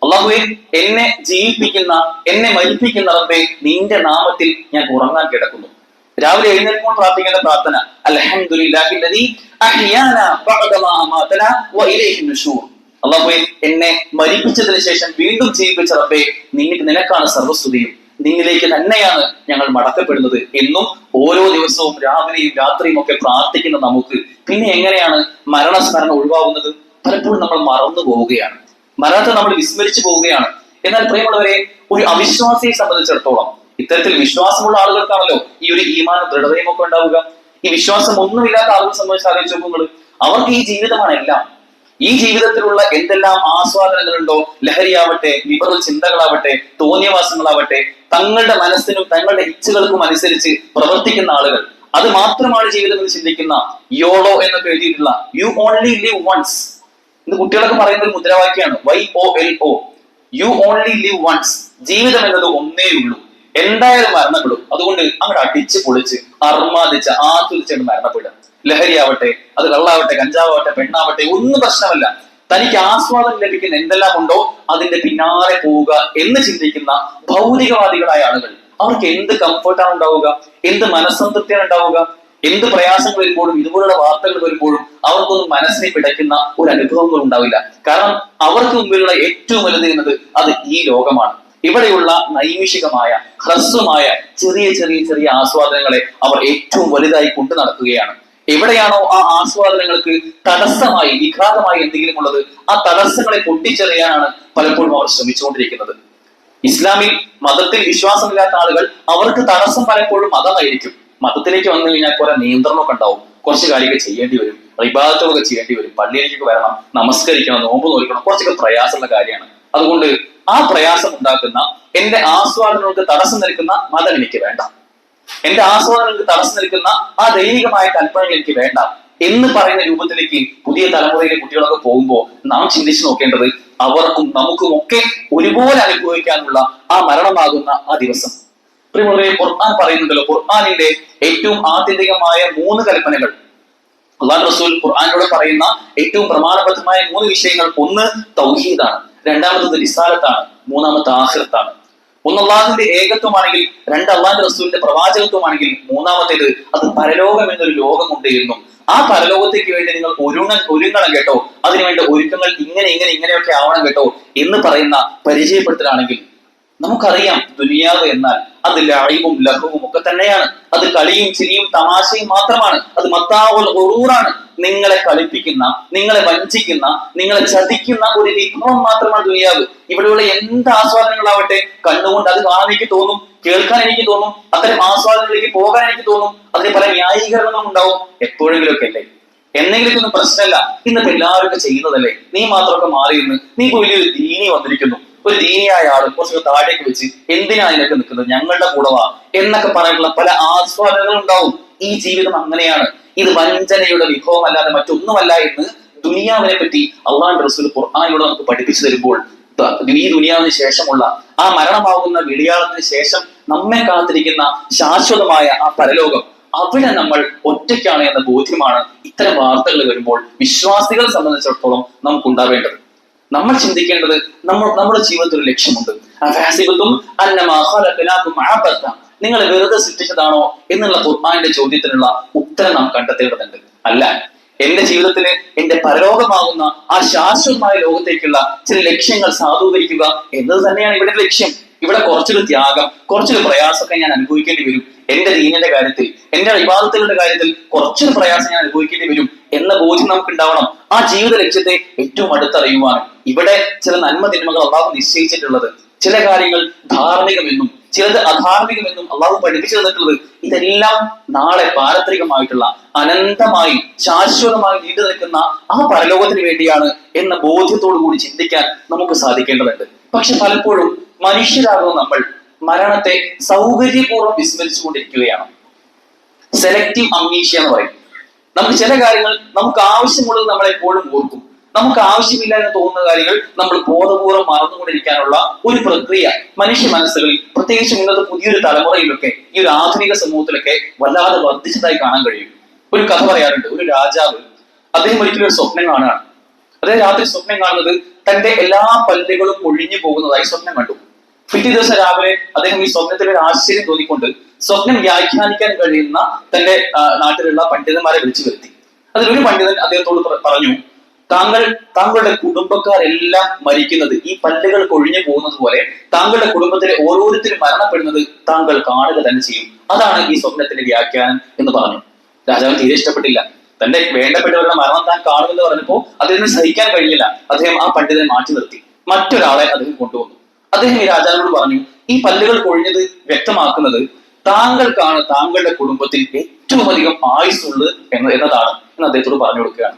അല്ലാഹുവേ എന്നെ ജീവിപ്പിക്കുന്ന, എന്നെ മരിപ്പിക്കുന്ന റബ്ബേ നിന്റെ നാമത്തിൽ ഞാൻ ഉറങ്ങാൻ കിടക്കുന്നു. രാവിലെ എഴുന്നേൽക്കുമ്പോൾ പ്രാർത്ഥിക്കേണ്ട പ്രാർത്ഥന, അൽഹംദുലില്ലാഹില്ലദീ അഹ്യാനാ ബഅദ മാ അമാതനാ വഇലൈഹി നുശൂർ, അല്ലാഹുവേ എന്നെ മരിപ്പിച്ചതിന് ശേഷം വീണ്ടും ജീവിപ്പിച്ച റബ്ബേ നിനക്കാണ് സർവ്വസ്തുതിയും, നിന്നിലേക്ക് തന്നെയാണ് ഞങ്ങൾ മടക്കപ്പെടുന്നത് എന്നും ഓരോ ദിവസവും രാവിലെയും രാത്രിയും ഒക്കെ പ്രാർത്ഥിക്കുന്ന നമുക്ക് പിന്നെ എങ്ങനെയാണ് മരണസ്മരണ ഒഴിവാകുന്നത്? പലപ്പോഴും നമ്മൾ മറന്നു പോവുകയാണ്, മരണത്തെ നമ്മൾ വിസ്മരിച്ചു പോവുകയാണ്. എന്നാൽ പ്രിയമുള്ളവരെ, ഒരു അവിശ്വാസിയെ സംബന്ധിച്ചിടത്തോളം, ഇത്തരത്തിൽ വിശ്വാസമുള്ള ആളുകൾക്കാണല്ലോ ഈ ഒരു ഈമാനും ദൃഢതയും ഒക്കെ ഉണ്ടാവുക. ഈ വിശ്വാസം ഒന്നുമില്ലാത്ത ആളുകളെ സംബന്ധിച്ച് ആലോചിച്ച് നോക്കുമ്പോൾ അവർക്ക് ഈ ജീവിതമാണ് എല്ലാം. ഈ ജീവിതത്തിലുള്ള എന്തെല്ലാം ആസ്വാദനങ്ങളുണ്ടോ, ലഹരിയാവട്ടെ, വിപരീത ചിന്തകളാവട്ടെ, തോന്നിയവാസങ്ങളാവട്ടെ, തങ്ങളുടെ മനസ്സിനും തങ്ങളുടെ ഇച്ഛകൾക്കും അനുസരിച്ച് പ്രവർത്തിക്കുന്ന ആളുകൾ, അത് മാത്രമാണ് ജീവിതം എന്ന് ചിന്തിക്കുന്ന, യോളോ എന്നൊക്കെ എഴുതിയിട്ടുള്ള യു ഓൺലി ലിവ് വൺസ്, ഇന്ന് കുട്ടികളൊക്കെ പറയുന്ന ഒരു മുദ്രാവാക്യമാണ് YOLO, you only live once, ജീവിതം എന്നത് ഒന്നേ ഉള്ളൂ, എന്തായാലും മരണപ്പെടും, അതുകൊണ്ട് അങ്ങോട്ട് അടിച്ച് പൊളിച്ച് അർമാദിച്ച് ആസ്വദിച്ചാണ് മരണപ്പെടുക. ലഹരിയാവട്ടെ, അത് കള്ളാവട്ടെ, കഞ്ചാവട്ടെ, പെണ്ണാവട്ടെ, ഒന്നും പ്രശ്നമല്ല, തനിക്ക് ആസ്വാദനം ലഭിക്കുന്ന എന്തെല്ലാം ഉണ്ടോ അതിന്റെ പിന്നാലെ പോവുക എന്ന് ചിന്തിക്കുന്ന ഭൗതികവാദികളായ ആളുകൾ, അവർക്ക് എന്ത് കംഫർട്ടാണ് ഉണ്ടാവുക, എന്ത് മനസ്സംതൃപ്തിയാണ് ഉണ്ടാവുക? എന്ത് പ്രയാസങ്ങൾ വരുമ്പോഴും, ഇതുപോലുള്ള വാർത്തകൾ വരുമ്പോഴും അവർക്കൊന്നും മനസ്സിനെ പിടയ്ക്കുന്ന ഒരു അനുഭവങ്ങൾ ഉണ്ടാവില്ല. കാരണം അവർക്ക് മുമ്പിലുള്ള ഏറ്റവും വലുത് എന്നത് അത് ഈ ലോകമാണ്. ഇവിടെയുള്ള നൈമിഷികമായ, ഹ്രസ്വമായ ചെറിയ ചെറിയ ചെറിയ ആസ്വാദനങ്ങളെ അവർ ഏറ്റവും വലുതായി കൊണ്ടു നടക്കുകയാണ്. എവിടെയാണോ ആ ആസ്വാദനങ്ങൾക്ക് തടസ്സമായി, വിഘാതമായി എന്തെങ്കിലും ഉള്ളത്, ആ തടസ്സങ്ങളെ പൊട്ടിച്ചെറിയാനാണ് പലപ്പോഴും അവർ ശ്രമിച്ചുകൊണ്ടിരിക്കുന്നത്. ഇസ്ലാമിൽ, മതത്തിൽ വിശ്വാസമില്ലാത്ത ആളുകൾ, അവർക്ക് തടസ്സം പലപ്പോഴും മതമായിരിക്കും. മതത്തിലേക്ക് വന്നു കഴിഞ്ഞാൽ കുറെ നിയന്ത്രണമൊക്കെ ഉണ്ടാവും, കുറച്ച് കാര്യങ്ങൾ ചെയ്യേണ്ടി വരും, ഇബാദത്തുകളൊക്കെ ചെയ്യേണ്ടി വരും, പള്ളിയിലേക്ക് വരണം, നമസ്കരിക്കണം, നോമ്പ് നോക്കണം, കുറച്ചൊക്കെ പ്രയാസമുള്ള കാര്യമാണ്. അതുകൊണ്ട് ആ പ്രയാസം ഉണ്ടാക്കുന്ന, എന്റെ ആസ്വാദനങ്ങൾക്ക് തടസ്സം നിൽക്കുന്ന മതം എനിക്ക് വേണ്ട, എന്റെ ആസ്വാദനങ്ങൾക്ക് തടസ്സം നിൽക്കുന്ന ആ ദൈനികമായ കൽപ്പനകൾ എനിക്ക് വേണ്ട എന്ന് പറയുന്ന രൂപത്തിലേക്ക് പുതിയ തലമുറയിലെ കുട്ടികളൊക്കെ പോകുമ്പോൾ നാം ചിന്തിച്ചു നോക്കേണ്ടത്, അവർക്കും നമുക്കും ഒക്കെ ഒരുപോലെ അനുഭവിക്കാനുള്ള ആ മരണമാകുന്ന ആ ദിവസം. പ്രിയമുള്ളവരെ, ഖുർആൻ പറയുന്നുണ്ടല്ലോ, ഖുർആനിന്റെ ഏറ്റവും ആത്യന്തികമായ 3 കൽപ്പനകൾ, അല്ലാഹു റസൂൽ ഖുർആനിലൂടെ പറയുന്ന ഏറ്റവും പ്രമാണബദ്ധമായ 3 വിഷയങ്ങൾ, ഒന്ന് തൗഹീദാണ്, രണ്ടാമത്തത് റിസാലത്താണ്, മൂന്നാമത്തെ ആഖിറത്താണ്. ഒന്ന് അള്ളാഹുവിന്റെ ഏകത്വമാണെങ്കിൽ, 2 അള്ളാഹുവിന്റെ റസൂലിന്റെ പ്രവാചകത്വമാണെങ്കിൽ, മൂന്നാമത്തേത് അത് പരലോകം എന്നൊരു ലോകമുണ്ട് എന്നും ആ പരലോകത്തേക്ക് വേണ്ടി നിങ്ങൾ ഒരുങ്ങണം കേട്ടോ, അതിനുവേണ്ട ഒരുക്കങ്ങൾ ഇങ്ങനെയൊക്കെ ആവണം കേട്ടോ എന്ന് പറയുന്ന പരിചയപ്പെടുത്തലാണെങ്കിൽ നമുക്കറിയാം ദുനിയാവ് എന്നാൽ അത് ലഅബും ലഹവും ഒക്കെ തന്നെയാണ്. അത് കളിയും ചിരിയും തമാശയും മാത്രമാണ്. അത് മത്താഉൽ ഗുറൂറാണ്. നിങ്ങളെ കളിപ്പിക്കുന്ന, നിങ്ങളെ വഞ്ചിക്കുന്ന, നിങ്ങളെ ചതിക്കുന്ന ഒരു വിഭവം മാത്രമാണ് ദുനിയാവ്. ഇവിടെയുള്ള എന്ത് ആസ്വാദനങ്ങളാവട്ടെ, കണ്ണുകൊണ്ട് അത് കാണാൻ എനിക്ക് തോന്നും, കേൾക്കാൻ എനിക്ക് തോന്നും, അത്തരം ആസ്വാദനങ്ങളിലേക്ക് പോകാൻ എനിക്ക് തോന്നും. അതിന് പല ന്യായീകരണങ്ങളും ഉണ്ടാവും. എപ്പോഴെങ്കിലുമൊക്കെ അല്ലേ, എന്തെങ്കിലും ഒന്നും പ്രശ്നമല്ല, ഇന്നിപ്പോ എല്ലാവരും ചെയ്യുന്നതല്ലേ, നീ മാത്രമൊക്കെ മാറിയിരുന്ന് നീ ഇപ്പൊ വലിയൊരു ദീനി വന്നിരിക്കുന്നു, ഒരു ദീനിയായ ആള് കുറച്ച് താഴേക്ക് വെച്ച് എന്തിനാ അതിനൊക്കെ നിൽക്കുന്നത്, ഞങ്ങളുടെ കൂടെ വാ എന്നൊക്കെ പറയാനുള്ള പല ആസ്വാദനങ്ങളും ഉണ്ടാവും. ഈ ജീവിതം അങ്ങനെയാണ്. ഇത് വഞ്ചനയുടെ വിഭവം അല്ലാതെ മറ്റൊന്നുമല്ല എന്ന് ദുനിയാവിനെ പറ്റി അള്ളാഹുവിന്റെ റസൂൽ ഖുർആനിലൂടെ നമുക്ക് പഠിപ്പിച്ചു തരുമ്പോൾ, ഈ ദുനിയാവിന് ശേഷമുള്ള ആ മരണമാകുന്ന വിളിയാളത്തിന് ശേഷം നമ്മെ കാത്തിരിക്കുന്ന ശാശ്വതമായ ആ പരലോകം, അവിടെ നമ്മൾ ഒറ്റയ്ക്കാണ് എന്ന ബോധ്യമാണ് ഇത്തരം വാർത്തകൾ വരുമ്പോൾ വിശ്വാസികളെ സംബന്ധിച്ചിടത്തോളം നമുക്കുണ്ടാവേണ്ടത്. നമ്മൾ ചിന്തിക്കേണ്ടത് നമ്മുടെ ജീവിതത്തിൽ ഒരു ലക്ഷ്യമുണ്ട്. നിങ്ങൾ വെറുതെ സൃഷ്ടിച്ചതാണോ എന്നുള്ള ഖുർആനിന്റെ ചോദ്യത്തിനുള്ള ഉത്തരം നാം കണ്ടെത്തേണ്ടതുണ്ട്. അല്ല, എന്റെ ജീവിതത്തില് എന്റെ പരലോകമാകുന്ന ആ ശാശ്വതമായ ലോകത്തേക്കുള്ള ചില ലക്ഷ്യങ്ങൾ സാധൂകരിക്കുക എന്നത് തന്നെയാണ് ഇവിടെ ലക്ഷ്യം. ഇവിടെ കുറച്ചൊരു ത്യാഗം, കുറച്ചൊരു പ്രയാസമൊക്കെ ഞാൻ അനുഭവിക്കേണ്ടി വരും. എന്റെ ദീനിന്റെ കാര്യത്തിൽ, എന്റെ ഇബാദത്തുകളുടെ കാര്യത്തിൽ കുറച്ചൊരു പ്രയാസം ഞാൻ അനുഭവിക്കേണ്ടി വരും എന്ന ബോധ്യം നമുക്ക് ഉണ്ടാവണം. ആ ജീവിത ലക്ഷ്യത്തെ ഏറ്റവും അടുത്തറിയുവാനും ഇവിടെ ചില നന്മ തിന്മകൾ അള്ളാഹു നിശ്ചയിച്ചിട്ടുള്ളത്, ചില കാര്യങ്ങൾ ധാർമ്മികമെന്നും ചിലത് അധാർമികമെന്നും അള്ളാഹു പഠിപ്പിച്ചു തന്നിട്ടുള്ളത്, ഇതെല്ലാം നാളെ പാരത്രികമായിട്ടുള്ള അനന്തമായി ശാശ്വതമായി നീണ്ടു നിൽക്കുന്ന ആ പരലോകത്തിന് വേണ്ടിയാണ് എന്ന ബോധ്യത്തോടു കൂടി ചിന്തിക്കാൻ നമുക്ക് സാധിക്കേണ്ടതുണ്ട്. പക്ഷെ പലപ്പോഴും മനുഷ്യരാകുന്ന നമ്മൾ മരണത്തെ സൗകര്യപൂർവ്വം വിസ്മരിച്ചുകൊണ്ടിരിക്കുകയാണ്. സെലക്റ്റീവ് അംനീഷ്യ എന്ന് പറയും. നമുക്ക് ചില കാര്യങ്ങൾ നമുക്ക് ആവശ്യമുള്ളത് നമ്മൾ എപ്പോഴും ഓർക്കും, നമുക്ക് ആവശ്യമില്ല എന്ന് തോന്നുന്ന കാര്യങ്ങൾ നമ്മൾ ബോധപൂർവ്വം മറന്നുകൊണ്ടിരിക്കാനുള്ള ഒരു പ്രക്രിയ മനുഷ്യ മനസ്സുകളിൽ, പ്രത്യേകിച്ചും ഇന്നത്തെ പുതിയൊരു തലമുറയിലൊക്കെ, ഈ ഒരു ആധുനിക സമൂഹത്തിലൊക്കെ വല്ലാതെ വർദ്ധിച്ചതായി കാണാൻ കഴിയും. ഒരു കഥ പറയാറുണ്ട്. ഒരു രാജാവ്, അദ്ദേഹം ഒരിക്കലും ഒരു സ്വപ്നം കാണുകയാണ്. അദ്ദേഹം രാത്രി സ്വപ്നം കാണുന്നത് തന്റെ എല്ലാ പല്ലുകളും ഒഴിഞ്ഞു പോകുന്നതായി സ്വപ്നം കണ്ടു. പിറ്റേ ദിവസം രാവിലെ അദ്ദേഹം ഈ സ്വപ്നത്തിൽ ഒരു ആശ്ചര്യം തോന്നിക്കൊണ്ട് സ്വപ്നം വ്യാഖ്യാനിക്കാൻ കഴിയുന്ന തന്റെ നാട്ടിലുള്ള പണ്ഡിതന്മാരെ വിളിച്ചു വരുത്തി. അതിലൊരു പണ്ഡിതൻ അദ്ദേഹത്തോട് പറഞ്ഞു, താങ്കളുടെ കുടുംബക്കാരെല്ലാം മരിക്കുന്നത് ഈ പല്ലുകൾ കൊഴിഞ്ഞു പോകുന്നത് പോലെ താങ്കളുടെ കുടുംബത്തിലെ ഓരോരുത്തരും മരണപ്പെടുന്നത് താങ്കൾ കാണുക തന്നെ ചെയ്യും. അതാണ് ഈ സ്വപ്നത്തിന്റെ വ്യാഖ്യാനം എന്ന് പറഞ്ഞു. രാജാവിന് തീരെ ഇഷ്ടപ്പെട്ടില്ല. തന്റെ വേണ്ടപ്പെട്ടവരുടെ മരണം താൻ കാണുമെന്ന് പറഞ്ഞപ്പോ അദ്ദേഹത്തിന് സഹിക്കാൻ കഴിഞ്ഞില്ല. അദ്ദേഹം ആ പണ്ഡിതനെ മാറ്റി നിർത്തി, മറ്റൊരാളെ അദ്ദേഹം കൊണ്ടുവന്നു. അദ്ദേഹം ഈ രാജാവിനോട് പറഞ്ഞു, ഈ പല്ലുകൾ കൊഴിഞ്ഞത് വ്യക്തമാക്കുന്നത് താങ്കൾക്കാണ് താങ്കളുടെ കുടുംബത്തിൽ ഏറ്റവും അധികം ആയുസ്സുള്ളത് എന്നതാണ് എന്ന് അദ്ദേഹത്തോട് പറഞ്ഞു കൊടുക്കുകയാണ്.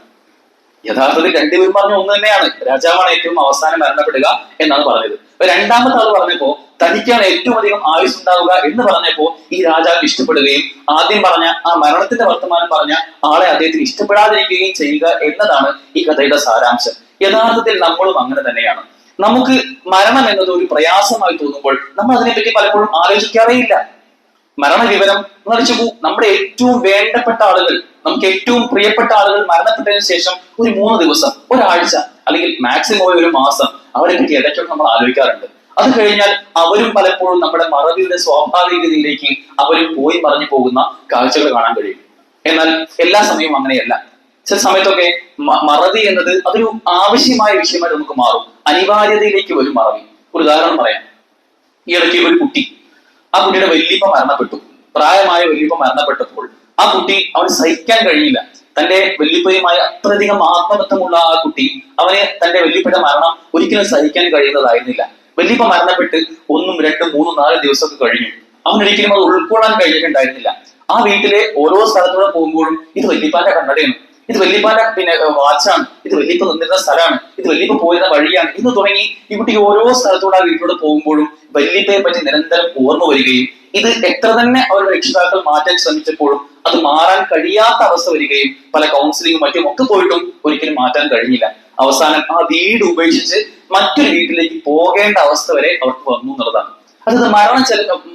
യഥാർത്ഥത്തിൽ രണ്ടുപേരും പറഞ്ഞ ഒന്ന് തന്നെയാണ്, രാജാവാണ് ഏറ്റവും അവസാനം മരണപ്പെടുക എന്നാണ് പറഞ്ഞത്. രണ്ടാമത്തെ ആൾ പറഞ്ഞപ്പോ തനിക്കാണ് ഏറ്റവും അധികം ആയുസ് ഉണ്ടാവുക എന്ന് പറഞ്ഞപ്പോ ഈ രാജാവിന് ഇഷ്ടപ്പെടുകയും ആദ്യം പറഞ്ഞ ആ മരണത്തിന്റെ വർത്തമാനം പറഞ്ഞ ആളെ അദ്ദേഹത്തിന് ഇഷ്ടപ്പെടാതിരിക്കുകയും ചെയ്യുക എന്നതാണ് ഈ കഥയുടെ സാരാംശം. യഥാർത്ഥത്തിൽ നമ്മളും അങ്ങനെ തന്നെയാണ്. നമുക്ക് മരണം എന്നത് ഒരു പ്രയാസമായി തോന്നുമ്പോൾ നമ്മൾ അതിനെപ്പറ്റി പലപ്പോഴും ആലോചിക്കാറേയില്ല. മരണവിവരം എന്ന് നമ്മുടെ ഏറ്റവും വേണ്ടപ്പെട്ട ആളുകൾ, നമുക്ക് ഏറ്റവും പ്രിയപ്പെട്ട ആളുകൾ മരണപ്പെട്ടതിന് ശേഷം ഒരു 3 ദിവസം, ഒരാഴ്ച, അല്ലെങ്കിൽ മാക്സിമം ഒരു മാസം അവരെ പറ്റി ഇടയ്ക്കൊക്കെ നമ്മൾ ആലോചിക്കാറുണ്ട്. അത് കഴിഞ്ഞാൽ അവരും പലപ്പോഴും നമ്മുടെ മറവിയുടെ സ്വാഭാവികതയിലേക്ക് അവരും പോയി മറഞ്ഞു പോകുന്ന കാഴ്ചകൾ കാണാൻ കഴിയും. എന്നാൽ എല്ലാ സമയവും അങ്ങനെയല്ല. ചില സമയത്തൊക്കെ മറവി എന്നത് അതൊരു ആവശ്യമായ വിഷയമായിട്ട് നമുക്ക് മാറും. അനിവാര്യതയിലേക്ക് വരും മറവി. ഒരു ഉദാഹരണം പറയാം. ഈ ഇടയ്ക്ക് ഒരു കുട്ടി, ആ കുട്ടിയുടെ വല്യപ്പ മരണപ്പെട്ടു. പ്രായമായ വല്യപ്പ മരണപ്പെട്ടപ്പോൾ ആ കുട്ടി അവന് സഹിക്കാൻ കഴിഞ്ഞില്ല. തന്റെ വല്യപ്പയുമായി അത്രയധികം ആത്മബന്ധമുള്ള ആ കുട്ടി അവന് തന്റെ വല്യപ്പയുടെ മരണം ഒരിക്കലും സഹിക്കാൻ കഴിയുന്നതായിരുന്നില്ല. വല്യപ്പ മരണപ്പെട്ട് 1, 2, 3, 4 ദിവസമൊക്കെ കഴിഞ്ഞു. അവനൊരിക്കലും അത് ഉൾക്കൊള്ളാൻ കഴിഞ്ഞിട്ടുണ്ടായിരുന്നില്ല. ആ വീട്ടിലെ ഓരോ സ്ഥലത്തൂടെ പോകുമ്പോഴും ഇത് വല്യപ്പാന്റെ കണ്ണടയാണ്, ഇത് വല്യപ്പാന്റെ വാച്ചാണ്, ഇത് വല്യപ്പ നിന്നിരുന്ന സ്ഥലമാണ്, ഇത് വല്യപ്പ പോയിരുന്ന വഴിയാണ് എന്ന് തുടങ്ങി ഈ കുട്ടി ഓരോ സ്ഥലത്തൂടെ ആ വീട്ടിലൂടെ പോകുമ്പോഴും വല്യപ്പയെ പറ്റി നിരന്തരം ഓർമ്മ വരികയും ഇത് എത്ര തന്നെ അവരുടെ രക്ഷിതാക്കൾ മാറ്റാൻ ശ്രമിച്ചപ്പോഴും അത് മാറാൻ കഴിയാത്ത അവസ്ഥ വരികയും പല കൗൺസിലിങ്ങും മറ്റും ഒക്കെ പോയിട്ടും ഒരിക്കലും മാറ്റാൻ കഴിഞ്ഞില്ല. അവസാനം ആ വീട് ഉപേക്ഷിച്ച് മറ്റൊരു വീട്ടിലേക്ക് പോകേണ്ട അവസ്ഥ വരെ അവർക്ക് വന്നു എന്നുള്ളതാണ്. അതായത്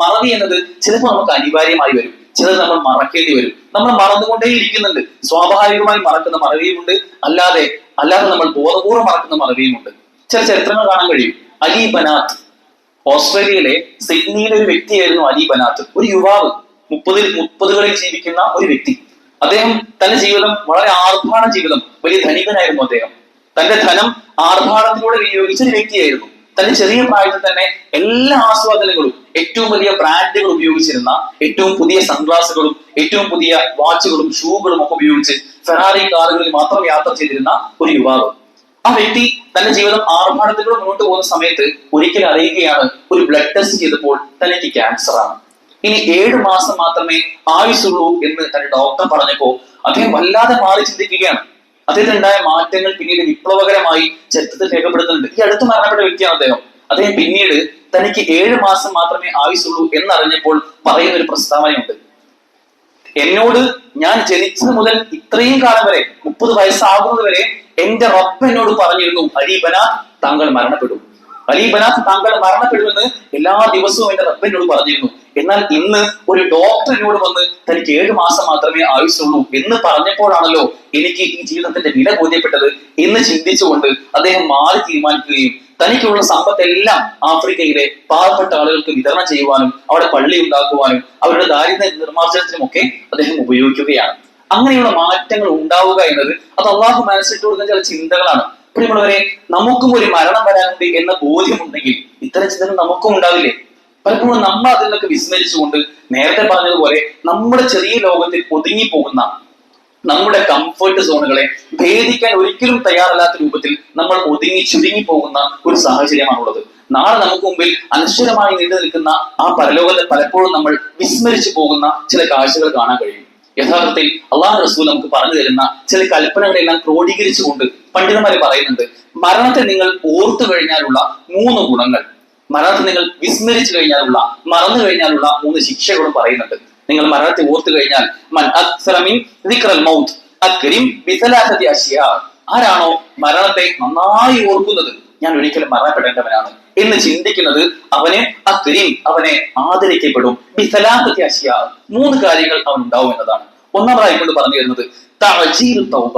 മറവി എന്നത് ചിലപ്പോൾ നമുക്ക് അനിവാര്യമായി വരും, ചിലത് നമ്മൾ മറക്കേണ്ടി വരും. നമ്മൾ മറന്നുകൊണ്ടേയിരിക്കുന്നുണ്ട്. സ്വാഭാവികമായി മറക്കുന്ന മറവിയുമുണ്ട്, അല്ലാതെ നമ്മൾ ബോധപൂർവ്വം മറക്കുന്ന മറവിയുമുണ്ട്. ചില ചരിത്രങ്ങൾ കാണാൻ കഴിയും. അലി ബനാത്ത്, ഓസ്ട്രേലിയയിലെ സിഡ്നിയിലെ ഒരു വ്യക്തിയായിരുന്നു അലി ബനാത്ത്. ഒരു യുവാവ്, 30കളിൽ ജീവിക്കുന്ന ഒരു വ്യക്തി. അദ്ദേഹം തന്റെ ജീവിതം വളരെ ആർഭാട ജീവിതം, വലിയ ധനികനായിരുന്നു അദ്ദേഹം. തന്റെ ധനം ആർഭാടത്തിലൂടെ വിനിയോഗിച്ച ഒരു വ്യക്തിയായിരുന്നു. തന്റെ ചെറിയ പ്രായത്തിൽ തന്നെ എല്ലാ ആസ്വാദനങ്ങളും, ഏറ്റവും വലിയ ബ്രാൻഡുകൾ ഉപയോഗിച്ചിരുന്ന, ഏറ്റവും പുതിയ സൺഗ്ലാസുകളും ഏറ്റവും പുതിയ വാച്ചുകളും ഷൂകളും ഒക്കെ ഉപയോഗിച്ച് ഫെറാറി കാറുകളിൽ മാത്രം യാത്ര ചെയ്തിരുന്ന ഒരു യുവാവ്. ആ വ്യക്തി തന്റെ ജീവിതം ആർഭാടത്തിലൂടെ മുന്നോട്ട് പോകുന്ന സമയത്ത് ഒരിക്കൽ അറിയുകയാണ്, ഒരു ബ്ലഡ് ടെസ്റ്റ് ചെയ്തപ്പോൾ തനിക്ക് ക്യാൻസർ ആണ്, ഇനി 7 മാസം മാത്രമേ ആയുസുള്ളൂ എന്ന് തന്റെ ഡോക്ടർ പറഞ്ഞപ്പോ അദ്ദേഹം വല്ലാതെ മാറി ചിന്തിക്കുകയാണ്. അദ്ദേഹത്തിന് ഉണ്ടായ മാറ്റങ്ങൾ പിന്നീട് വിപ്ലവകരമായി ചരിത്രത്തിൽ രേഖപ്പെടുത്തുന്നുണ്ട്. ഈ അടുത്ത് മരണപ്പെട്ട വ്യക്തിയാണ് അദ്ദേഹം. അദ്ദേഹം പിന്നീട് തനിക്ക് 7 മാസം മാത്രമേ ആയുസുള്ളൂ എന്നറിഞ്ഞപ്പോൾ പറയുന്ന ഒരു പ്രസ്താവനയുണ്ട്. എന്നോട് ഞാൻ ജനിച്ചത് മുതൽ ഇത്രയും കാലം വരെ 30 വയസ്സാകുന്നത് വരെ എന്റെ റബ്ബ് എന്നോട് പറഞ്ഞിരുന്നു, അലീബന താങ്കൾ മരണപ്പെടും, അലീബന താങ്കൾ മരണപ്പെടുമെന്ന് എല്ലാ ദിവസവും എന്റെ റബ്ബ് എന്നോട് പറഞ്ഞിരുന്നു. എന്നാൽ ഇന്ന് ഒരു ഡോക്ടർ എന്നോട് വന്ന് തനിക്ക് 7 മാസം മാത്രമേ ആയുസുള്ളൂ എന്ന് പറഞ്ഞപ്പോഴാണല്ലോ എനിക്ക് ഈ ജീവിതത്തിന്റെ വില ബോധ്യപ്പെട്ടത് എന്ന് ചിന്തിച്ചുകൊണ്ട് അദ്ദേഹം മാറി തീരുമാനിക്കുകയും തനിക്കുള്ള സമ്പത്തെല്ലാം ആഫ്രിക്കയിലെ പാവപ്പെട്ട ആളുകൾക്ക് വിതരണം ചെയ്യുവാനും അവിടെ പള്ളി ഉണ്ടാക്കുവാനും അവരുടെ ദാരിദ്ര്യ നിർമ്മാർജ്ജനത്തിനുമൊക്കെ അദ്ദേഹം ഉപയോഗിക്കുകയാണ്. അങ്ങനെയുള്ള മാറ്റങ്ങൾ ഉണ്ടാവുക എന്നത് അത് അള്ളാഹു മനസ്സിട്ട് കൊടുക്കുന്ന ചില ചിന്തകളാണ്. പ്രിയമുള്ളവരെ, നമുക്കും ഒരു മരണം വരാനുണ്ട് എന്ന ബോധ്യമുണ്ടെങ്കിൽ ഇത്തരം ചിന്തകൾ നമുക്കും ഉണ്ടാവില്ലേ? പലപ്പോഴും നമ്മൾ അതിൽ നിന്നൊക്കെ വിസ്മരിച്ചുകൊണ്ട് നേരത്തെ പറഞ്ഞതുപോലെ നമ്മുടെ ചെറിയ ലോകത്തിൽ ഒതുങ്ങിപ്പോകുന്ന നമ്മുടെ കംഫർട്ട് സോണുകളെ ഭേദിക്കാൻ ഒരിക്കലും തയ്യാറല്ലാത്ത രൂപത്തിൽ നമ്മൾ ഒതുങ്ങി ചുരുങ്ങി പോകുന്ന ഒരു സാഹചര്യമാണുള്ളത്. നാളെ നമുക്ക് മുമ്പിൽ അനശ്വരമായി നീണ്ടു നിൽക്കുന്ന ആ പരലോകത്തെ പലപ്പോഴും നമ്മൾ വിസ്മരിച്ചു പോകുന്ന ചില കാഴ്ചകൾ കാണാൻ കഴിയും. യഥാർത്ഥത്തിൽ അള്ളാഹു റസൂൽ നമുക്ക് പറഞ്ഞു തരുന്ന ചില കൽപ്പനകളെല്ലാം ക്രോഡീകരിച്ചുകൊണ്ട് പണ്ഡിതന്മാരെ പറയുന്നുണ്ട്, മരണത്തെ നിങ്ങൾ ഓർത്തു കഴിഞ്ഞാലുള്ള 3 ഗുണങ്ങൾ, മരണത്തെ നിങ്ങൾ വിസ്മരിച്ചു കഴിഞ്ഞാലുള്ള, മറന്നു കഴിഞ്ഞാലുള്ള 3 ശിക്ഷകളും പറയുന്നുണ്ട്. നിങ്ങൾ മരണത്തെ ഓർത്തു കഴിഞ്ഞാൽ ആരാണോ മരണത്തെ നന്നായി ഓർക്കുന്നത്, ഞാൻ ഒരിക്കലും മരണപ്പെടേണ്ടവനാണ് എന്ന് ചിന്തിക്കുന്നത്, അവനെ ആദരിക്കപ്പെടും. 3 കാര്യങ്ങൾ അവൻ ഉണ്ടാവും എന്നതാണ്. ഒന്നാമതായിക്കൊണ്ട് പറഞ്ഞു തരുന്നത് തഅജീൽ തൗബ.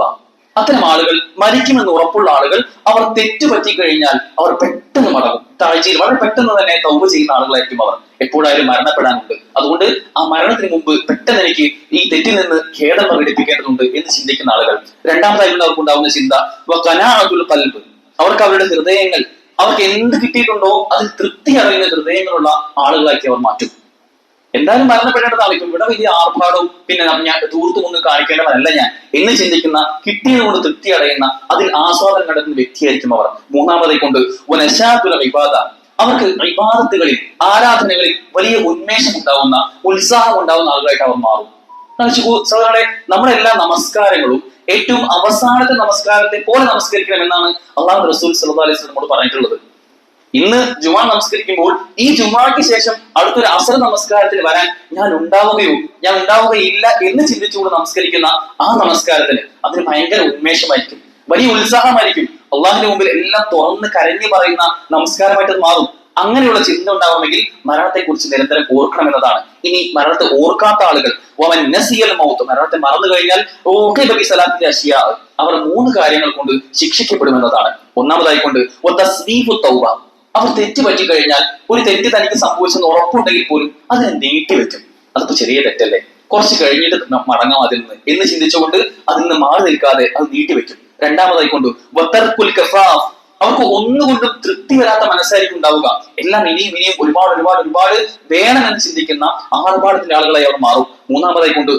അത്തരം ആളുകൾ, മരിക്കുമെന്ന് ഉറപ്പുള്ള ആളുകൾ, അവർ തെറ്റുപറ്റി കഴിഞ്ഞാൽ അവർ പെട്ടെന്ന് മടങ്ങും. താഴ്ചയിൽ വളരെ പെട്ടെന്ന് തന്നെ തൗബ ചെയ്യുന്ന ആളുകളായിരിക്കും അവർ. എപ്പോഴായാലും മരണപ്പെടാനുണ്ട്, അതുകൊണ്ട് ആ മരണത്തിന് മുമ്പ് പെട്ടെന്ന് എനിക്ക് ഈ തെറ്റിൽ നിന്ന് ഖേദം പ്രകടിപ്പിക്കേണ്ടതുണ്ട് എന്ന് ചിന്തിക്കുന്ന ആളുകൾ. രണ്ടാമതായിട്ട് അവർക്ക് ഉണ്ടാകുന്ന ചിന്ത ഖനാഅത്തുൽ ഖൽബ്. അവർക്ക് അവരുടെ ഹൃദയങ്ങൾ, അവർക്ക് എന്ത് കിട്ടിയിട്ടുണ്ടോ അതിൽ തൃപ്തി അറിയുന്ന ഹൃദയങ്ങളുള്ള ആളുകളാക്കി അവർ മാറ്റും. എന്തായാലും മരണപ്പെടേണ്ടതാണ്, ഇപ്പം ഇവിടെ വലിയ ആർഭാടവും പിന്നെ ഞാൻ ദൂരത്തുമൊന്നും കാണിക്കേണ്ടവരല്ല ഞാൻ എന്ന് ചിന്തിക്കുന്ന, കിട്ടിയത് കൊണ്ട് തൃപ്തി അടയുന്ന, അതിൽ ആസ്വാദനം നടക്കുന്ന വ്യക്തിയായിരിക്കും അവർ. മൂന്നാമതായി കൊണ്ട് അവർക്ക് ഇബാദത്തുകളിൽ, ആരാധനകളിൽ വലിയ ഉന്മേഷം ഉണ്ടാവുന്ന, ഉത്സാഹം ഉണ്ടാവുന്ന ആളുകളായിട്ട് അവർ മാറും. സഹോദരങ്ങളെ, നമ്മളെല്ലാ നമസ്കാരങ്ങളും ഏറ്റവും അവസാനത്തെ നമസ്കാരത്തെ പോലെ നമസ്കരിക്കണം എന്നാണ് അള്ളാഹു റസൂൽ സ്വല്ലല്ലാഹു അലൈഹി വസല്ലം നമ്മോട് പറഞ്ഞിട്ടുള്ളത്. ഇന്ന് ജുമാ നമസ്കരിക്കുമ്പോൾ ഈ ജുമാക്ക് ശേഷം അടുത്തൊരു അസർ നമസ്കാരത്തിന് വരാൻ ഞാൻ ഉണ്ടാവുകയില്ല എന്ന് ചിന്തിച്ചുകൊണ്ട് നമസ്കരിക്കുന്ന ആ നമസ്കാരത്തിന് അതിന് ഭയങ്കര ഉന്മേഷമായിരിക്കും, വലിയ ഉത്സാഹമായിരിക്കും. അള്ളാഹിന്റെ മുമ്പിൽ എല്ലാം തുറന്ന് കരഞ്ഞു പറയുന്ന നമസ്കാരമായിട്ട് മാറും. അങ്ങനെയുള്ള ചിന്ത ഉണ്ടാവണമെങ്കിൽ മരണത്തെ കുറിച്ച് നിരന്തരം ഓർക്കണം എന്നതാണ്. ഇനി മരണത്തെ ഓർക്കാത്ത ആളുകൾ, മരണത്തെ മറന്നു കഴിഞ്ഞാൽ അവർ 3 കാര്യങ്ങൾ കൊണ്ട് ശിക്ഷിക്കപ്പെടുമെന്നതാണ്. ഒന്നാമതായിക്കൊണ്ട് അവർ തെറ്റ് പറ്റി കഴിഞ്ഞാൽ, ഒരു തെറ്റ് തനിക്ക് സംഭവിച്ചെന്ന് ഉറപ്പുണ്ടെങ്കിൽ പോലും അതിനെ നീട്ടിവെക്കും. അതിപ്പോ ചെറിയ തെറ്റല്ലേ, കുറച്ച് കഴിഞ്ഞിട്ട് മടങ്ങാം അതിൽ നിന്ന് എന്ന് ചിന്തിച്ചുകൊണ്ട് അതിൽ നിന്ന് മാറി നിൽക്കാതെ അത് നീട്ടിവെക്കും. രണ്ടാമതായിക്കൊണ്ട് അവർക്ക് ഒന്നുകൊണ്ടും തൃപ്തി വരാത്ത മനസ്സായിരിക്കും ഉണ്ടാവുക. എല്ലാം ഇനിയും ഒരുപാട് വേണമെന്ന് ചിന്തിക്കുന്ന ആർഭാടത്തിന്റെ ആളുകളായി അവർ മാറും. മൂന്നാമതായിക്കൊണ്ട്